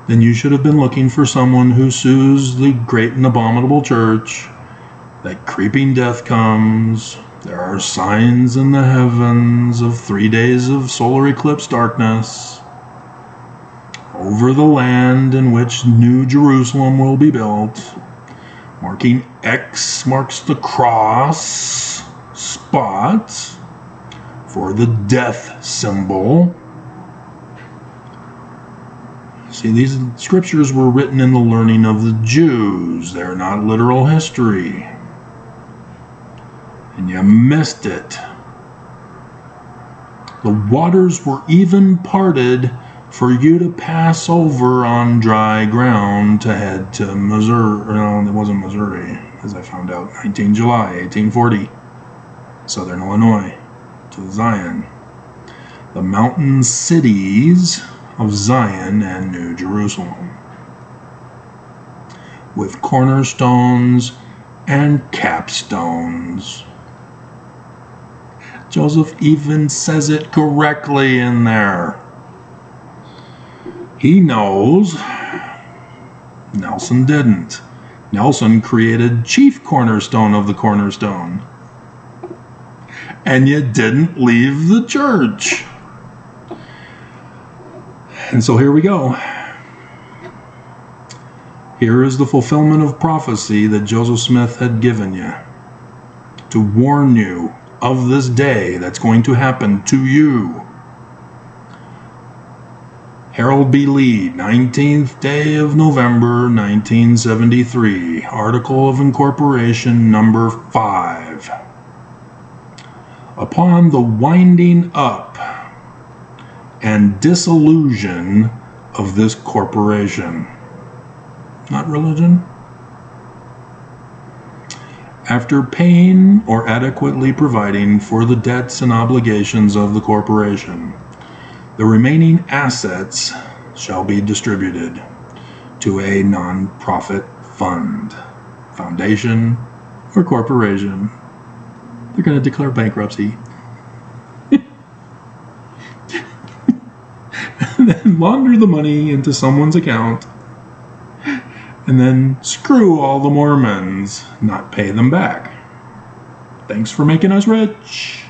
then you should have been looking for someone who sues the great and abominable church, that creeping death comes, there are signs in the heavens of 3 days of solar eclipse darkness over the land in which New Jerusalem will be built. Marking X marks the cross spot for the death symbol. See, these scriptures were written in the learning of the Jews. They're not literal history. And you missed it. The waters were even parted for you to pass over on dry ground to head to Missouri. No, it wasn't Missouri, as I found out. 19 July 1840. Southern Illinois to Zion. The mountain cities of Zion and New Jerusalem, with cornerstones and capstones. Joseph even says it correctly in there. He knows. Nelson didn't. Nelson created chief cornerstone of the cornerstone. And you didn't leave the church. And so here we go. Here is the fulfillment of prophecy that Joseph Smith had given you, to warn you of this day that's going to happen to you. Harold B. Lee, 19th day of November, 1973, Article of Incorporation number 5. Upon the winding up and dissolution of this corporation. Not religion. After paying or adequately providing for the debts and obligations of the corporation, the remaining assets shall be distributed to a non-profit fund, foundation, or corporation. They're going to declare bankruptcy. And then launder the money into someone's account, and then screw all the Mormons, not pay them back. Thanks for making us rich.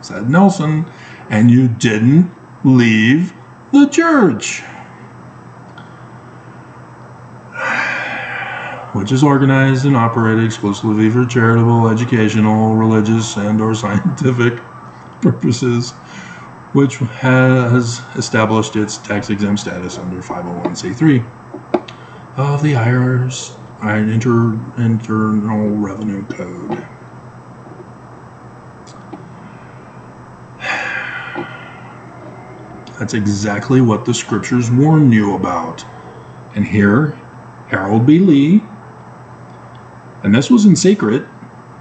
said Nelson, and you didn't leave the church, which is organized and operated exclusively for charitable, educational, religious, and or scientific purposes, which has established its tax-exempt status under 501c3 of the IRS Internal Revenue Code. That's exactly what the scriptures warn you about. And here, Harold B. Lee, and this was in secret,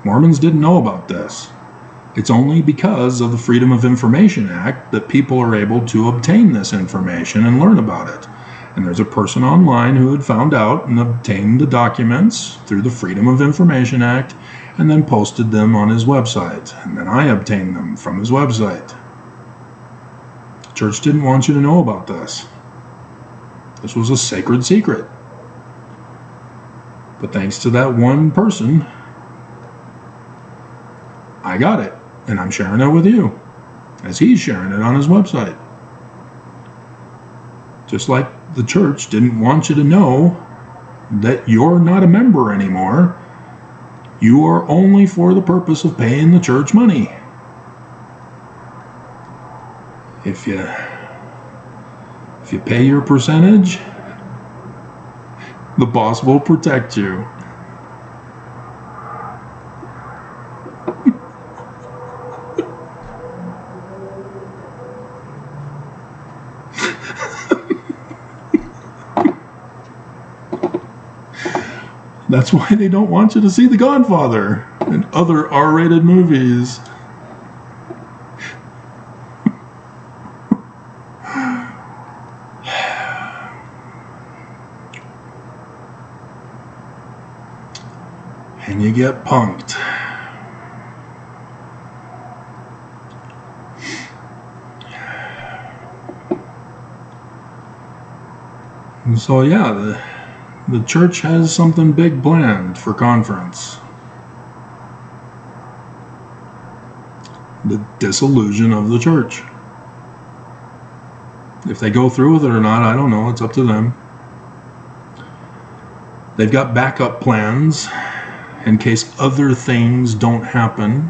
Mormons didn't know about this. It's only because of the Freedom of Information Act that people are able to obtain this information and learn about it. And there's a person online who had found out and obtained the documents through the Freedom of Information Act and then posted them on his website. And then I obtained them from his website. The church didn't want you to know about this. This was a sacred secret. But thanks to that one person, I got it. And I'm sharing it with you, as he's sharing it on his website. Just like the church didn't want you to know that you're not a member anymore. You are only for the purpose of paying the church money. If you pay your percentage, the boss will protect you. That's why they don't want you to see The Godfather and other R-rated movies. And you get punked. And so yeah, the church has something big planned for conference. The dissolution of the church. If they go through with it or not, I don't know. It's up to them. They've got backup plans in case other things don't happen.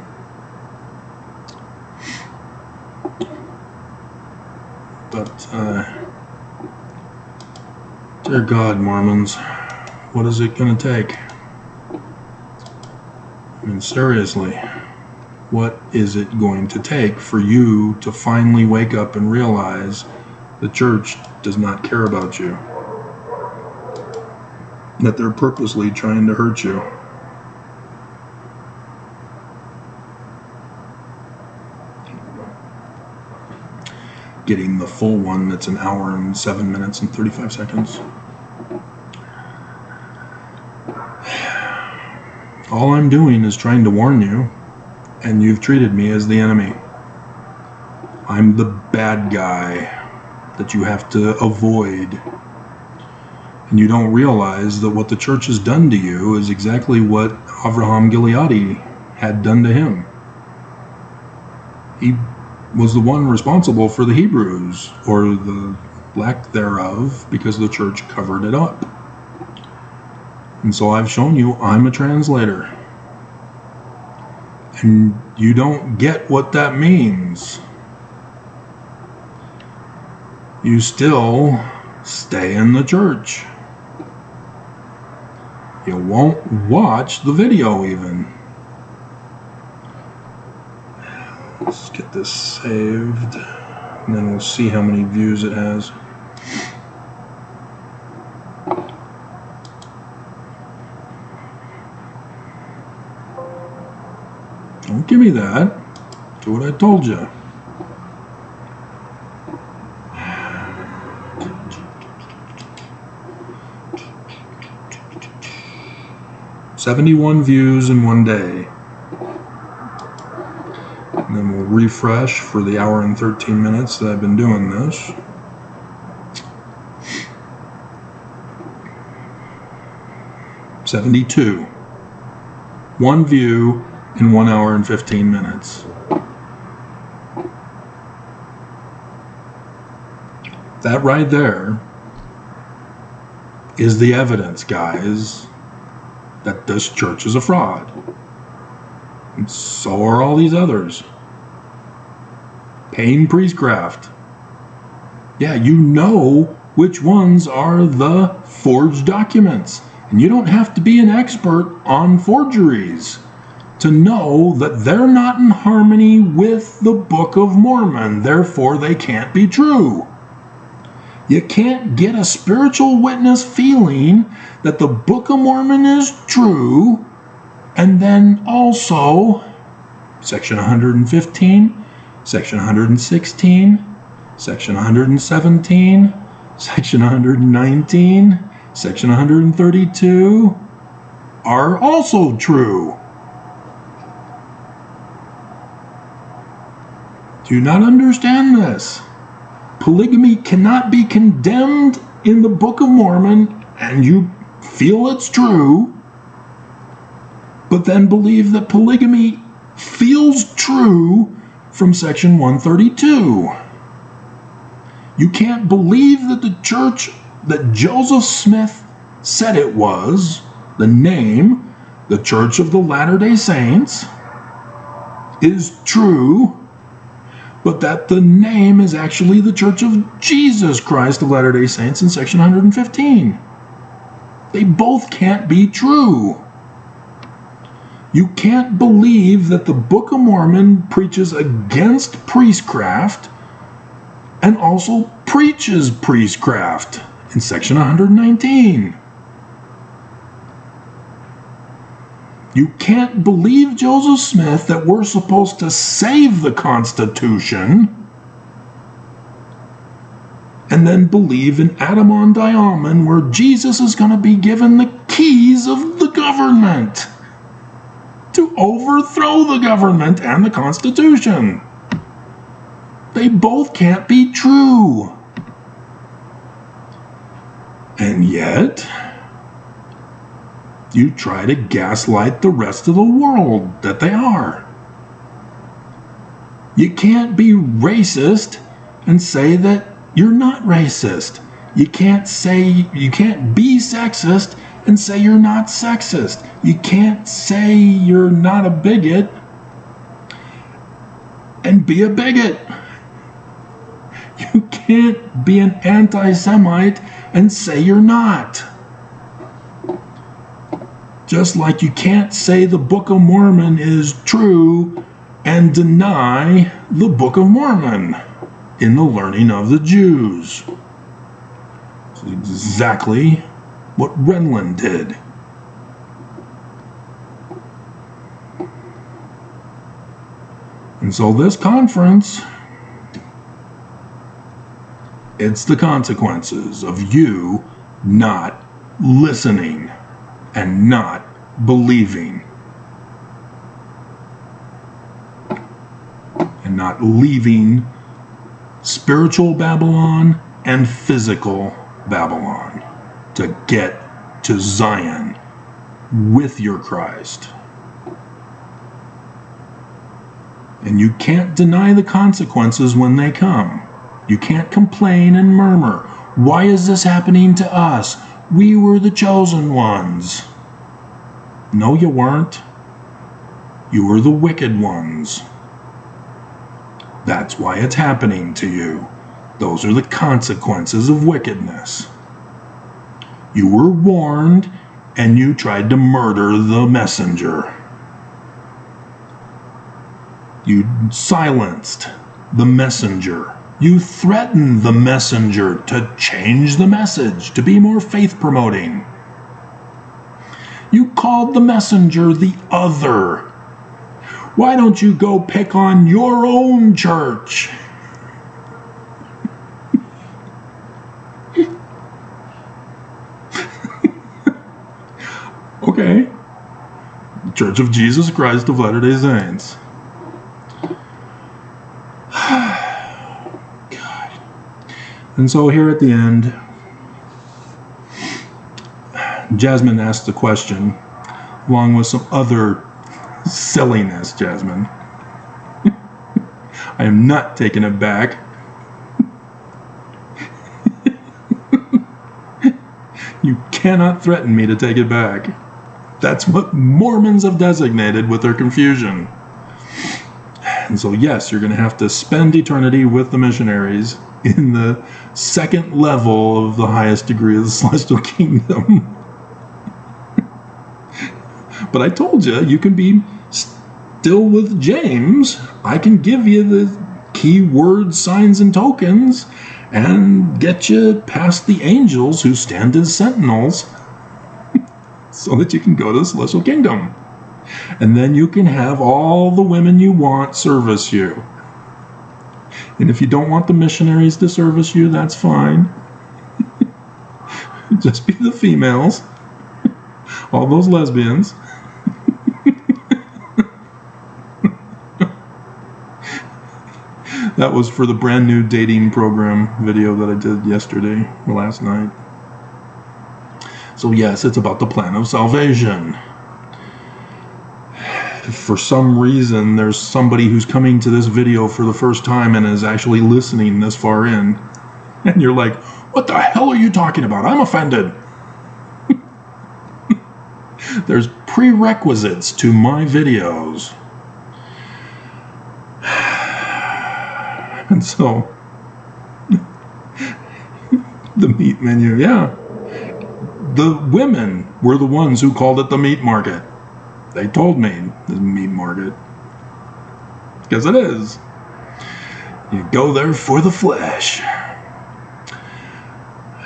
But, dear God, Mormons, what is it going to take? I mean, seriously, what is it going to take for you to finally wake up and realize the church does not care about you? That they're purposely trying to hurt you? Getting the full one that's an hour and 7 minutes and 35 seconds. All I'm doing is trying to warn you, and you've treated me as the enemy. I'm the bad guy that you have to avoid. And you don't realize that what the church has done to you is exactly what Avraham Gileadi had done to him. He was the one responsible for the Hebrews, or the lack thereof, because the church covered it up. And so I've shown you I'm a translator. And you don't get what that means. You still stay in the church. You won't watch the video even. Let's get this saved, and then we'll see how many views it has. Don't give me that. Do what I told you. "71 views in one day." And then we'll refresh for the hour and 13 minutes that I've been doing this. "72. One view in 1 hour and 15 minutes. That right there is the evidence, guys, that this church is a fraud. And so are all these others. Paying priestcraft. Yeah, you know which ones are the forged documents. And you don't have to be an expert on forgeries to know that they're not in harmony with the Book of Mormon. Therefore, they can't be true. You can't get a spiritual witness feeling that the Book of Mormon is true, and then also Section 115, Section 116, Section 117, Section 119, Section 132 are also true. Do you not understand this? Polygamy cannot be condemned in the Book of Mormon, and you feel it's true, but then believe that polygamy feels true from Section 132. You can't believe that the church that Joseph Smith said it was, the name, the Church of the Latter-day Saints, is true, but that the name is actually the Church of Jesus Christ of Latter-day Saints in Section 115. They both can't be true. You can't believe that the Book of Mormon preaches against priestcraft and also preaches priestcraft in Section 119. You can't believe Joseph Smith that we're supposed to save the Constitution and then believe in Adamon Diamond where Jesus is going to be given the keys of the government to overthrow the government and the Constitution. They both can't be true. And yet, you try to gaslight the rest of the world that they are. You can't be racist and say that you're not racist. You can't be sexist and say you're not sexist. You can't say you're not a bigot and be a bigot. You can't be an anti-Semite and say you're not. Just like you can't say the Book of Mormon is true and deny the Book of Mormon in the learning of the Jews. It's exactly what Renlund did. And so this conference, it's the consequences of you not listening and not believing and not leaving spiritual Babylon and physical Babylon to get to Zion with your Christ. And you can't deny the consequences when they come. You can't complain and murmur. Why is this happening to us? We were the chosen ones. No, you weren't. You were the wicked ones. That's why it's happening to you. Those are the consequences of wickedness. You were warned, and you tried to murder the messenger. You silenced the messenger. You threatened the messenger to change the message, to be more faith-promoting. You called the messenger the other. Why don't you go pick on your own church? Okay. Church of Jesus Christ of Latter-day Saints. God. And so here at the end, Jasmine asked a question, along with some other silliness, Jasmine. I am not taking it back. cannot threaten me to take it back. That's what Mormons have designated with their confusion. And so, yes, you're going to have to spend eternity with the missionaries in the second level of the highest degree of the celestial kingdom. But I told you, you can be still with James. I can give you the key words, signs, and tokens and get you past the angels who stand as sentinels so that you can go to the celestial kingdom. And then you can have all the women you want service you. And if you don't want the missionaries to service you, that's fine. Just be the females. All those lesbians. That was for the brand new dating program video that I did yesterday or last night. So yes, it's about the plan of salvation. If for some reason there's somebody who's coming to this video for the first time and is actually listening this far in, and you're like, what the hell are you talking about? I'm offended. There's prerequisites to my videos. And so, the meat menu, yeah. The women were the ones who called it the meat market. They told me the meat market. Because it is. You go there for the flesh.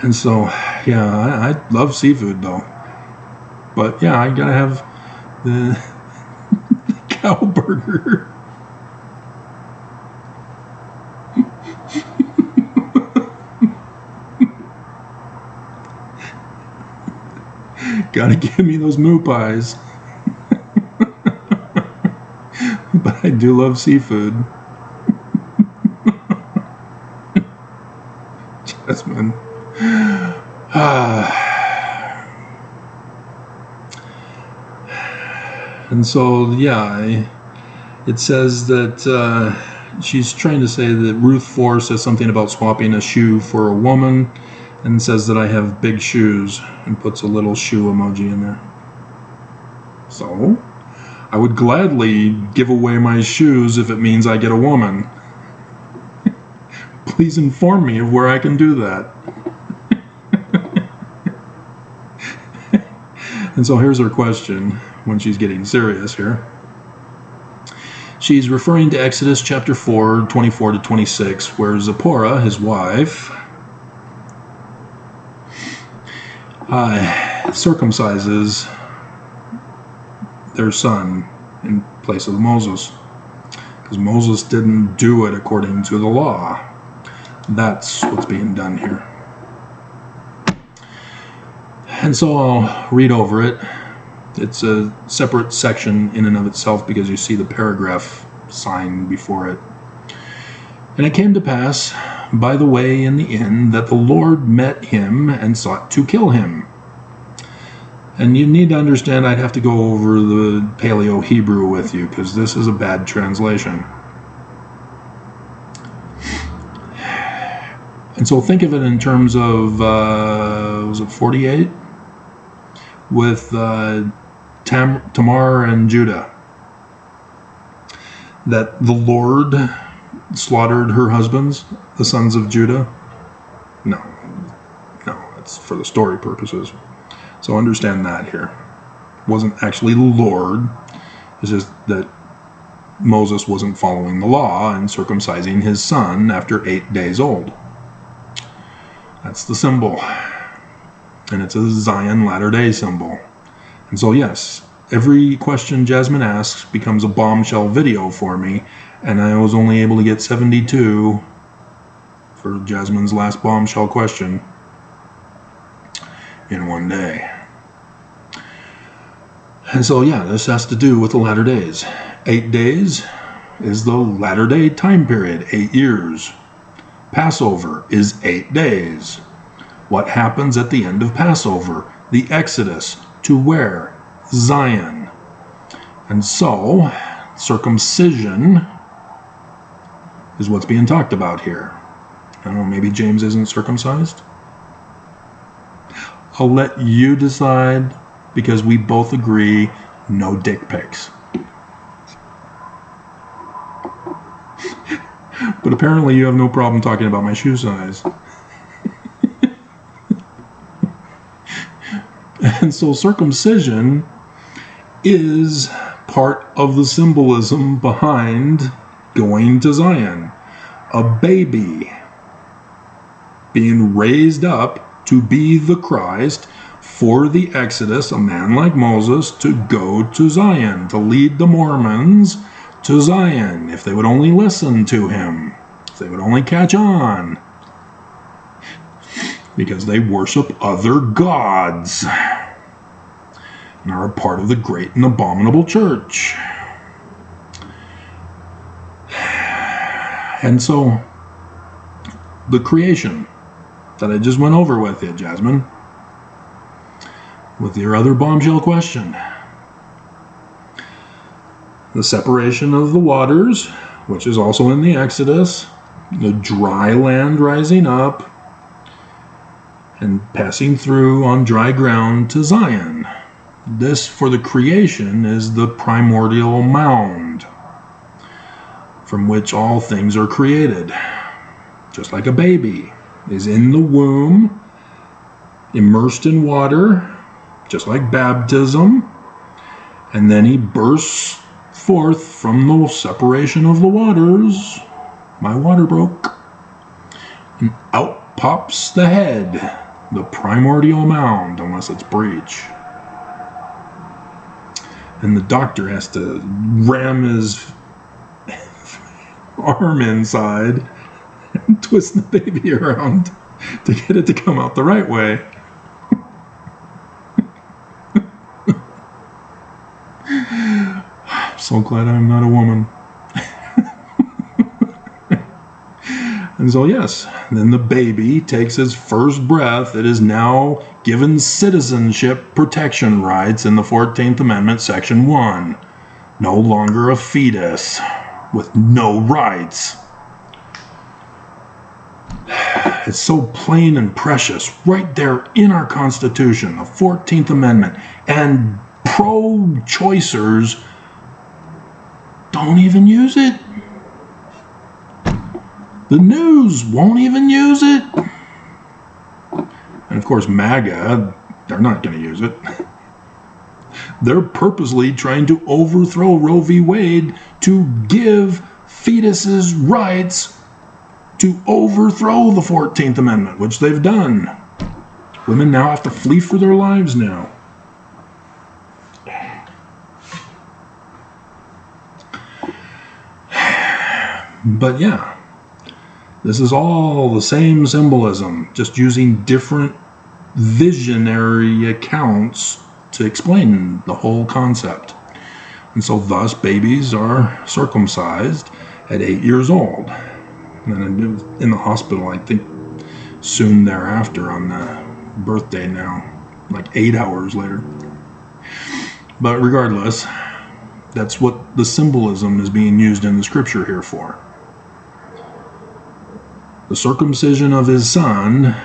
And so, yeah, I love seafood though. But yeah, I gotta have the cow burger. Gotta give me those moo pies. But I do love seafood. Jasmine. And so, yeah, it says that she's trying to say that Ruth 4 says something about swapping a shoe for a woman, and says that I have big shoes, and puts a little shoe emoji in there. So, I would gladly give away my shoes if it means I get a woman. Please inform me of where I can do that. And so here's her question when she's getting serious here. She's referring to Exodus chapter 4, 24 to 26, where Zipporah, his wife, circumcises their son in place of Moses, because Moses didn't do it according to the law. That's what's being done here. And so I'll read over it. It's a separate section in and of itself because you see the paragraph sign before it. And it came to pass by the way in the inn that the Lord met him and sought to kill him. And you need to understand, I'd have to go over the Paleo Hebrew with you because this is a bad translation. And so think of it in terms of, was it 48? With Tamar and Judah. That the Lord slaughtered her husbands, the sons of Judah. No, it's for the story purposes. So understand that here. It wasn't actually the Lord. It's just that Moses wasn't following the law and circumcising his son after 8 days old. That's the symbol. And it's a Zion Latter-day symbol. And so yes, every question Jasmine asks becomes a bombshell video for me, and I was only able to get 72 for Jasmine's last bombshell question in one day. And so yeah, this has to do with the latter days. 8 days is the latter day time period, 8 years. Passover is 8 days. What happens at the end of Passover? The Exodus to where? Zion. And so, circumcision is what's being talked about here. I don't know, maybe James isn't circumcised? I'll let you decide, because we both agree no dick pics. But apparently you have no problem talking about my shoe size. And so circumcision is part of the symbolism behind going to Zion. A baby being raised up to be the Christ for the Exodus, a man like Moses, to go to Zion, to lead the Mormons to Zion, if they would only listen to him, if they would only catch on, because they worship other gods and are a part of the great and abominable church. And so, the creation that I just went over with you, Jasmine, with your other bombshell question. The separation of the waters, which is also in the Exodus, the dry land rising up and passing through on dry ground to Zion. This, for the creation, is the primordial mound from which all things are created. Just like a baby is in the womb, immersed in water, just like baptism, and then he bursts forth from the separation of the waters. My water broke. And out pops the head, the primordial mound, unless it's breech. And the doctor has to ram his arm inside and twist the baby around to get it to come out the right way. I'm so glad I'm not a woman. And so yes, then the baby takes his first breath. It is now given citizenship protection rights in the 14th Amendment, Section 1. No longer a fetus with no rights. It's so plain and precious right there in our Constitution, the 14th Amendment. And pro-choicers don't even use it. The news won't even use it. And of course, MAGA, they're not going to use it. They're purposely trying to overthrow Roe v. Wade to give fetuses rights to overthrow the 14th Amendment, which they've done. Women now have to flee for their lives now. But yeah, this is all the same symbolism, just using different visionary accounts to explain the whole concept. And so thus babies are circumcised at 8 years old. And in the hospital, I think, soon thereafter on the birthday now, like 8 hours later. But regardless, that's what the symbolism is being used in the scripture here for. The circumcision of his son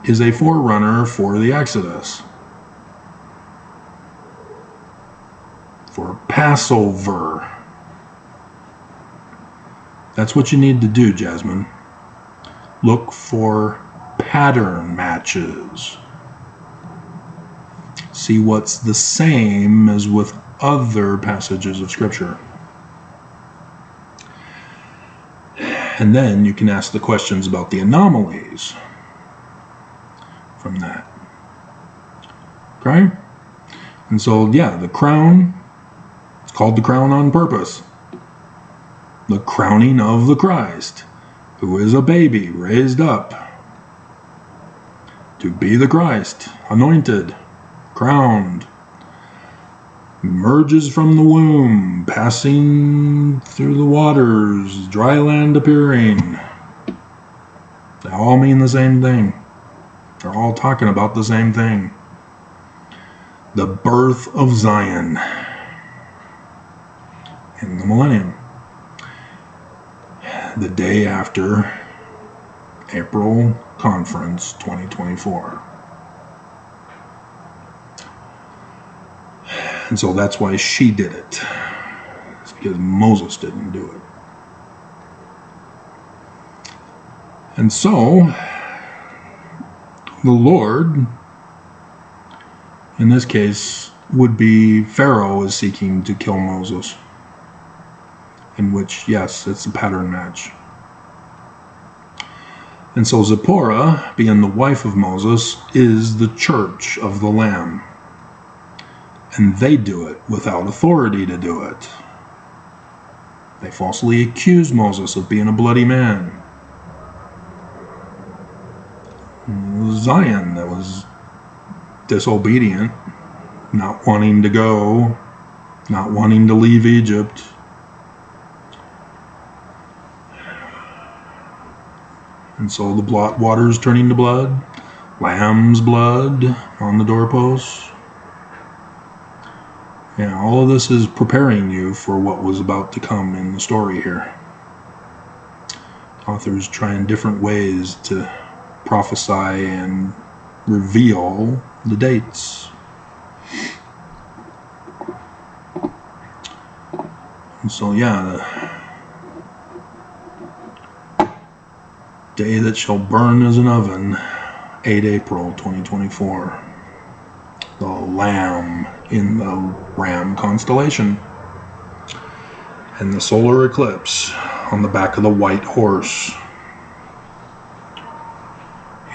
is a forerunner for the Exodus, for Passover. That's what you need to do, Jasmine. Look for pattern matches. See what's the same as with other passages of Scripture. And then you can ask the questions about the anomalies from that. Okay? And so, yeah, the crown, it's called the crown on purpose. The crowning of the Christ, who is a baby raised up to be the Christ, anointed, crowned, emerges from the womb, passing through the waters, dry land appearing. They all mean the same thing. They're all talking about the same thing. The birth of Zion in the millennium. The day after April Conference 2024. And so that's why she did it. It's because Moses didn't do it. And so, the Lord, in this case, would be Pharaoh is seeking to kill Moses. In which, yes, it's a pattern match. And so Zipporah, being the wife of Moses, is the church of the Lamb. And they do it without authority to do it. They falsely accuse Moses of being a bloody man. It was Zion that was disobedient, not wanting to go, not wanting to leave Egypt. And so the water's turning to blood, lamb's blood on the doorposts. Yeah, all of this is preparing you for what was about to come in the story here. Authors trying different ways to prophesy and reveal the dates. And so, yeah, the day that shall burn as an oven, 8 April 2024. The Lamb in the Ram constellation. And the solar eclipse on the back of the white horse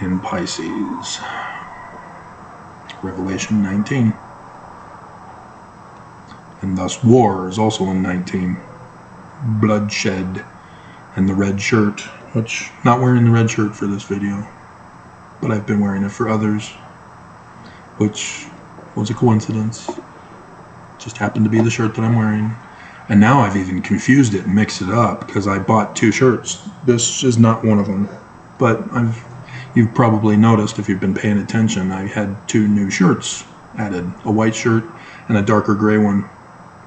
in Pisces. Revelation 19. And thus war is also in 19. Bloodshed and the red shirt, which not wearing the red shirt for this video, but I've been wearing it for others, which was a coincidence. Just happened to be the shirt that I'm wearing. And now I've even confused it and mixed it up because I bought two shirts. This is not one of them. But you've probably noticed if you've been paying attention, I had two new shirts added. A white shirt and a darker gray one.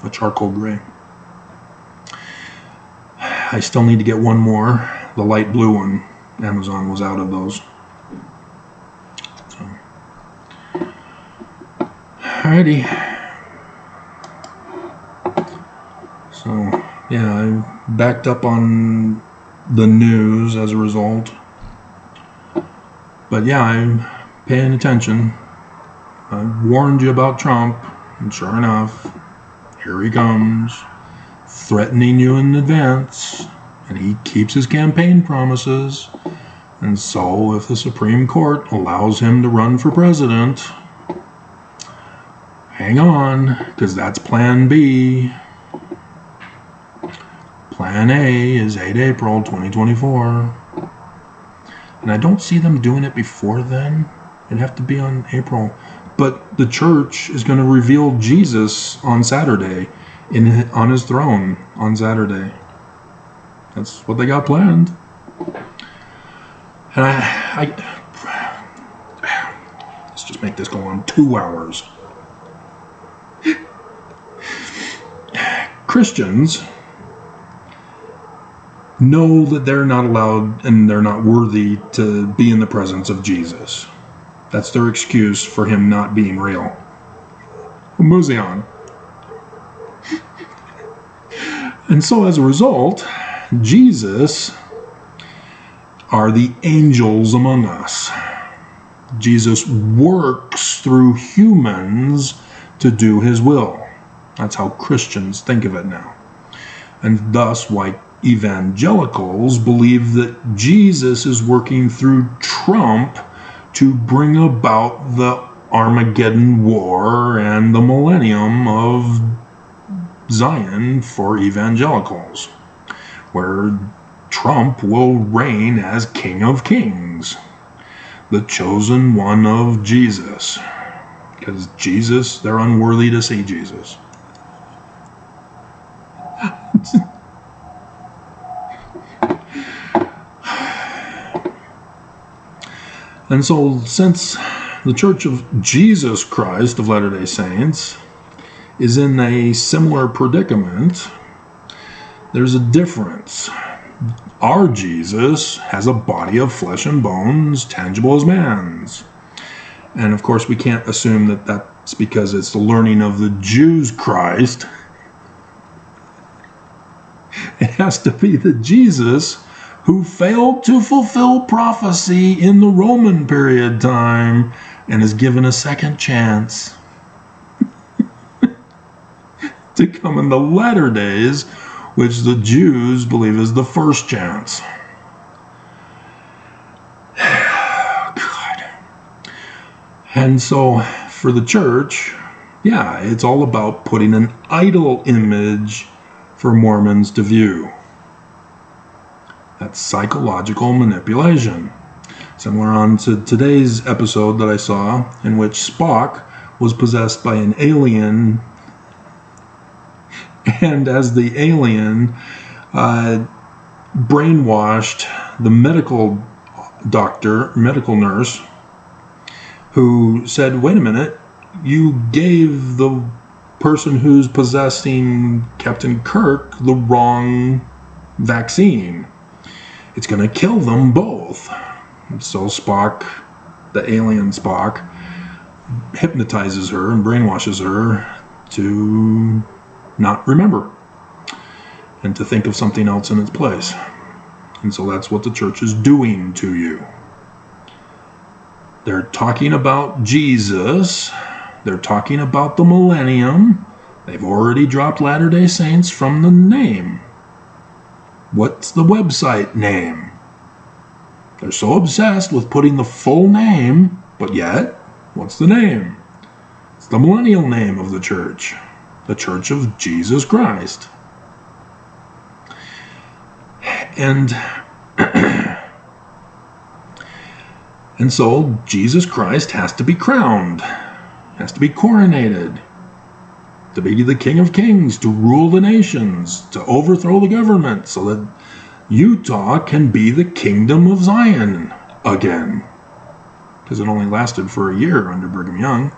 A charcoal gray. I still need to get one more. The light blue one. Amazon was out of those. So. Alrighty. So, yeah, I backed up on the news as a result. But yeah, I'm paying attention. I warned you about Trump, and sure enough, here he comes, threatening you in advance, and he keeps his campaign promises. And so, if the Supreme Court allows him to run for president, hang on, because that's Plan B. Plan A is 8 April 2024. And I don't see them doing it before then. It'd have to be on April. But the church is going to reveal Jesus on Saturday, on his throne on Saturday. That's what they got planned. And let's just make this go on 2 hours. Christians know that they're not allowed and they're not worthy to be in the presence of Jesus. That's their excuse for him not being real. Museon. And so as a result, Jesus are the angels among us. Jesus works through humans to do his will. That's how Christians think of it now. And thus why evangelicals believe that Jesus is working through Trump to bring about the Armageddon War and the millennium of Zion for evangelicals, where Trump will reign as King of Kings, the chosen one of Jesus. Because Jesus, they're unworthy to see Jesus. And so, since the Church of Jesus Christ of Latter-day Saints is in a similar predicament, there's a difference. Our Jesus has a body of flesh and bones, tangible as man's. And of course, we can't assume that that It's because it's the learning of the Jews' Christ. It has to be the Jesus who failed to fulfill prophecy in the Roman period time and is given a second chance to come in the latter days, which the Jews believe is the first chance. God. And so for the church, yeah, it's all about putting an idol image for Mormons to view. That's psychological manipulation. Similar on to today's episode that I saw, in which Spock was possessed by an alien, and as the alien brainwashed the medical nurse, who said, wait a minute, you gave the person who's possessing Captain Kirk the wrong vaccine. It's going to kill them both. And so Spock, the alien Spock, hypnotizes her and brainwashes her to not remember and to think of something else in its place. And so that's what the church is doing to you. They're talking about Jesus. They're talking about the millennium. They've already dropped Latter-day Saints from the name. What's the website name? They're so obsessed with putting the full name, but yet, what's the name? It's the millennial name of the Church of Jesus Christ. And so Jesus Christ has to be crowned, has to be coronated, to be the King of Kings, to rule the nations, to overthrow the government, so that Utah can be the kingdom of Zion again. Because it only lasted for a year under Brigham Young.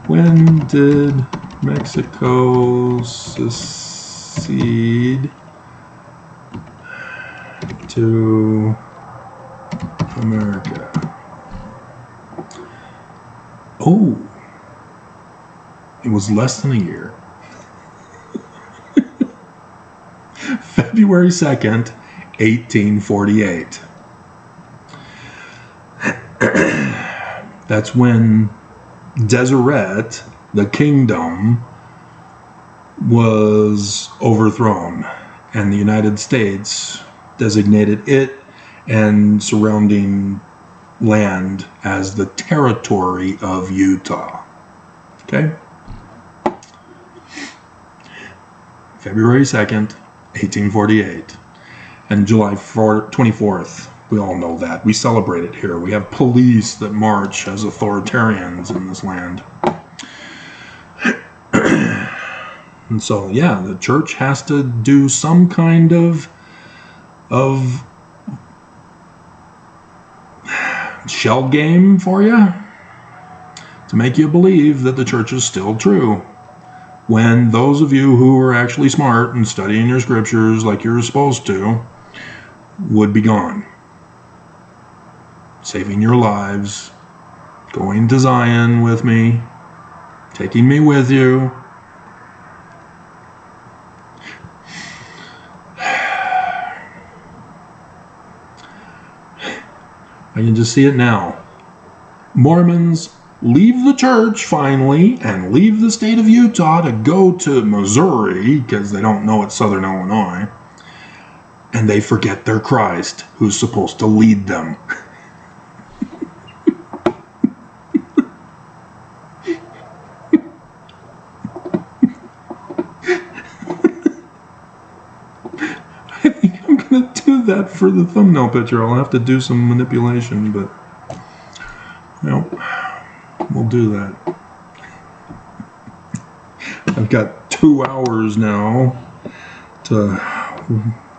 When did Mexico secede to America? Oh, it was less than a year. February 2nd, 1848. That's when Deseret, the kingdom, was overthrown, and the United States designated it and surrounding land as the territory of Utah. Okay? February 2nd, 1848. And July 24th. We all know that. We celebrate it here. We have police that march as authoritarians in this land. And so, yeah, the church has to do some kind of shell game for you to make you believe that the church is still true, when those of you who are actually smart and studying your scriptures like you're supposed to would be gone, saving your lives, going to Zion with me, taking me with you. I can just see it now. Mormons leave the church finally and leave the state of Utah to go to Missouri, because they don't know it's Southern Illinois, and they forget their Christ, who's supposed to lead them. I think I'm going to do that for the thumbnail picture. I'll have to do some manipulation, but well, we'll do that. I've got 2 hours now to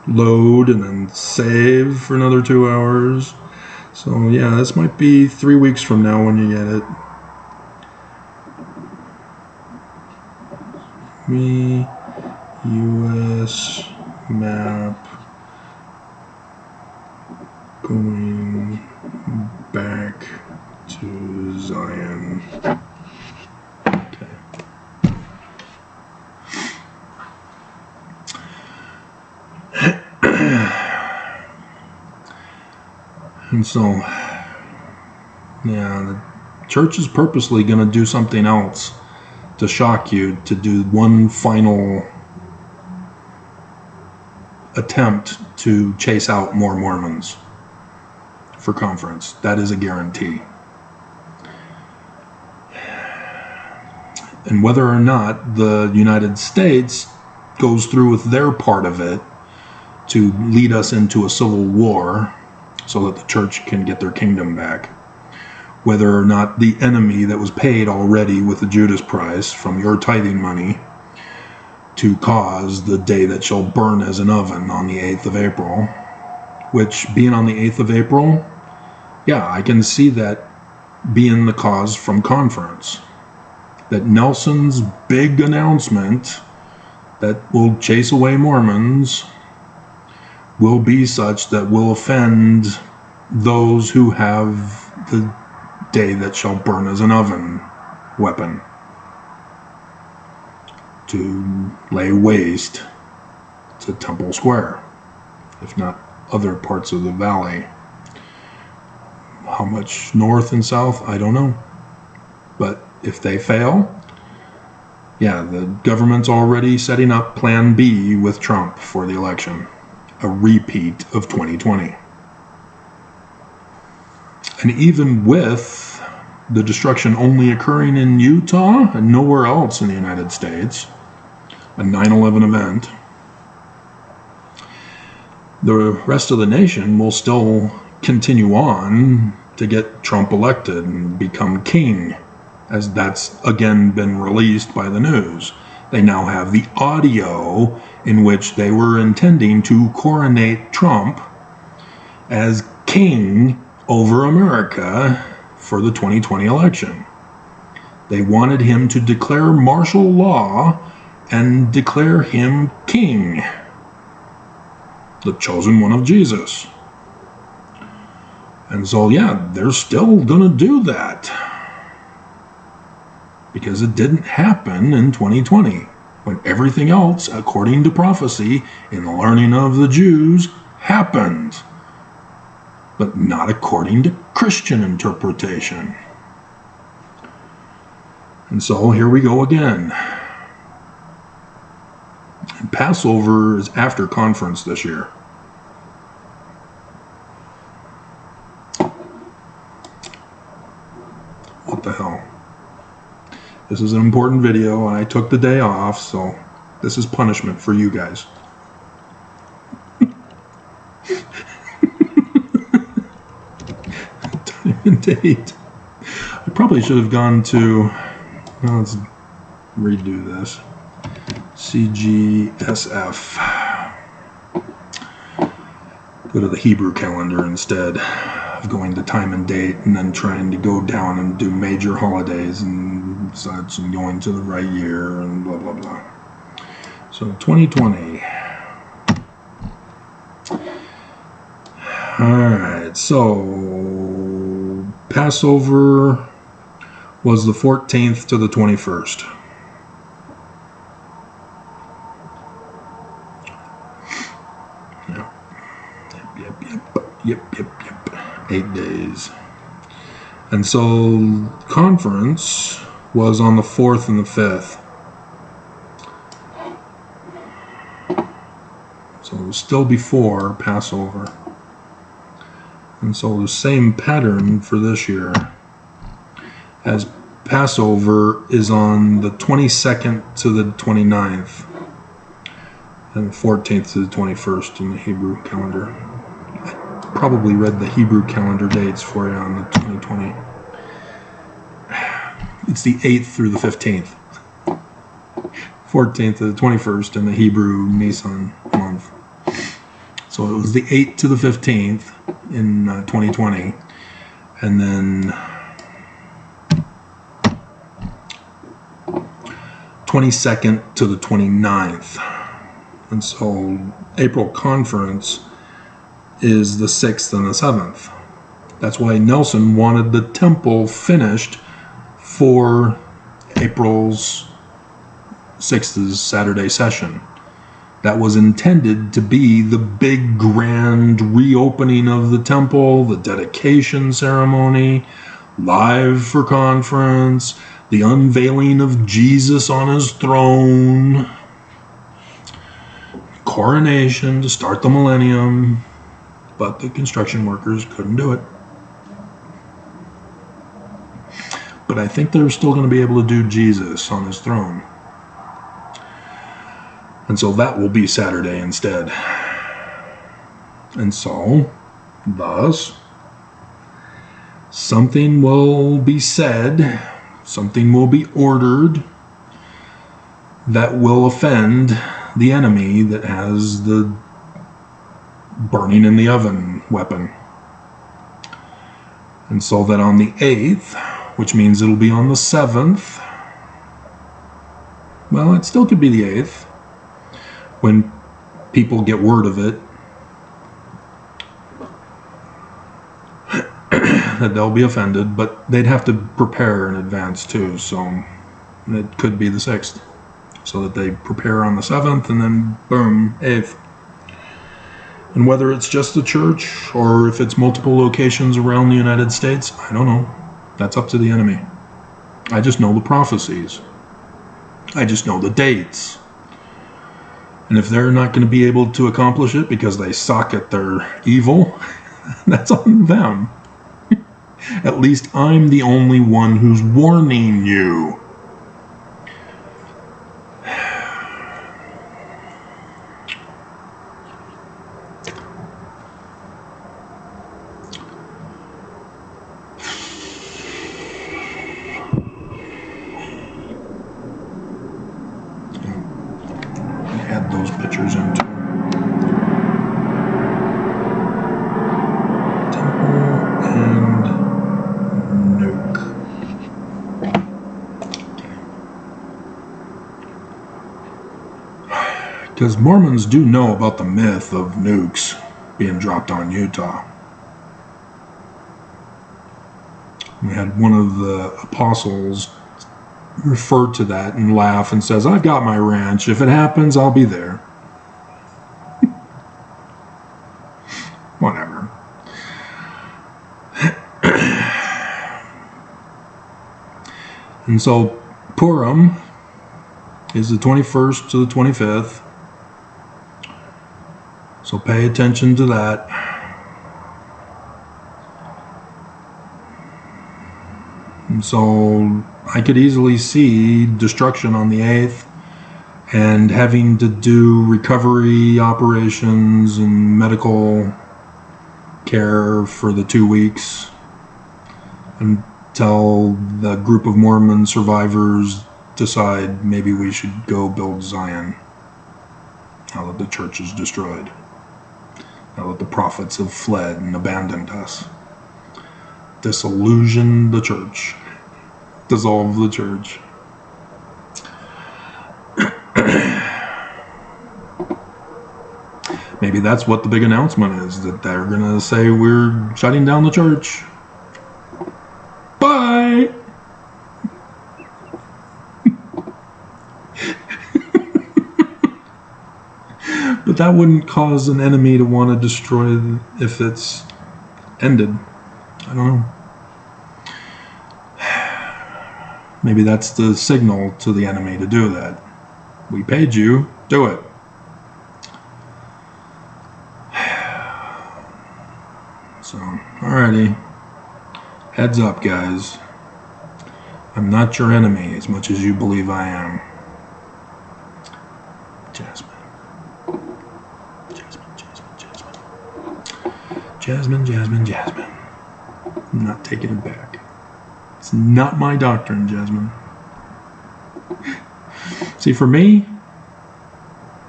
load and then save for another 2 hours. So yeah, this might be 3 weeks from now when you get it. Me, U.S. map going back to Zion. Okay. And so, yeah, the church is purposely going to do something else to shock you, to do one final attempt to chase out more Mormons for conference. That is a guarantee. And whether or not the United States goes through with their part of it to lead us into a civil war so that the church can get their kingdom back, whether or not the enemy that was paid already with the Judas price from your tithing money to cause the day that shall burn as an oven on the 8th of April, which being on the 8th of April, yeah, I can see that being the cause from conference. That Nelson's big announcement that will chase away Mormons will be such that will offend those who have the day that shall burn as an oven weapon to lay waste to Temple Square, if not other parts of the valley. How much north and south, I don't know. But if they fail, yeah, the government's already setting up Plan B with Trump for the election. A repeat of 2020. And even with the destruction only occurring in Utah and nowhere else in the United States, a 9/11 event, the rest of the nation will still continue on to get Trump elected and become king, as that's again been released by the news. They now have the audio in which they were intending to coronate Trump as king over America for the 2020 election. They wanted him to declare martial law and declare him king, the chosen one of Jesus. And so, yeah, they're still going to do that because it didn't happen in 2020 when everything else, according to prophecy in the learning of the Jews, happened, but not according to Christian interpretation. And so here we go again. And Passover is after conference this year. What the hell? This is an important video, and I took the day off, so this is punishment for you guys. Time and date. I probably should have gone to, well, let's redo this. CGSF. Go to the Hebrew calendar instead of going to time and date and then trying to go down and do major holidays and such and going to the right year and blah blah blah. So 2020. Alright, so Passover was the 14th to the 21st. Yep. 8 days. And so conference was on the 4th and the 5th. So it was still before Passover. And so the same pattern for this year, as Passover is on the 22nd to the 29th and the 14th to the 21st in the Hebrew calendar. Probably read the Hebrew calendar dates for you on the 2020. It's the 8th through the 15th. 14th to the 21st in the Hebrew Nisan month. So it was the 8th to the 15th in 2020. And then 22nd to the 29th And so April conference is the 6th and the 7th. That's why Nelson wanted the temple finished for April's 6th Saturday session. That was intended to be the big grand reopening of the temple, the dedication ceremony, live for conference, the unveiling of Jesus on his throne, coronation to start the millennium, but the construction workers couldn't do it. But I think they're still going to be able to do Jesus on his throne. And so that will be Saturday instead. And so, thus, something will be said, something will be ordered that will offend the enemy that has the burning in the oven weapon. And so that on the 8th, which means it'll be on the 7th, well, it still could be the 8th, when people get word of it, that they'll be offended, but they'd have to prepare in advance too, so it could be the 6th, so that they prepare on the 7th, and then boom, 8th. And whether it's just the church, or if it's multiple locations around the United States, I don't know. That's up to the enemy. I just know the prophecies. I just know the dates. And if they're not going to be able to accomplish it because they suck at their evil, that's on them. At least I'm the only one who's warning you. Add those pictures into temple and nuke. Because Mormons do know about the myth of nukes being dropped on Utah. We had one of the apostles refer to that and laugh and says, I've got my ranch. If it happens, I'll be there. Whatever. And so Purim is the 21st to the 25th. So pay attention to that. And so I could easily see destruction on the 8th and having to do recovery operations and medical care for the 2 weeks until the group of Mormon survivors decide maybe we should go build Zion now that the church is destroyed, now that the prophets have fled and abandoned us. Disillusion the church. Dissolve the church. Maybe that's what the big announcement is, that they're going to say we're shutting down the church. Bye! But that wouldn't cause an enemy to want to destroy if it's ended. I don't know. Maybe that's the signal to the enemy to do that. We paid you, do it. So, alrighty. Heads up, guys. I'm not your enemy as much as you believe I am. Jasmine. Jasmine, Jasmine, Jasmine. I'm not taking it back. It's not my doctrine, Jasmine. See, for me,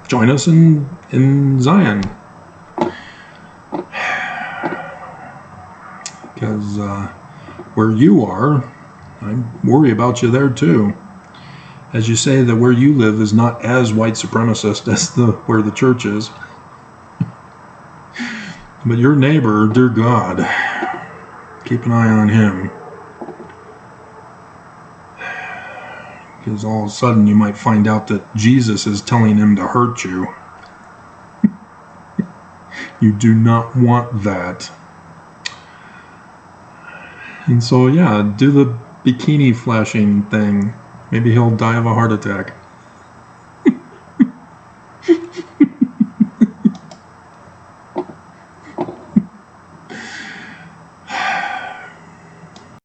join us in Zion. Because where you are, I worry about you there too. as you say, that where you live is not as white supremacist as where the church is. But your neighbor, dear God, keep an eye on him. Because all of a sudden you might find out that Jesus is telling him to hurt you. You do not want that. And so, yeah, do the bikini flashing thing. Maybe he'll die of a heart attack.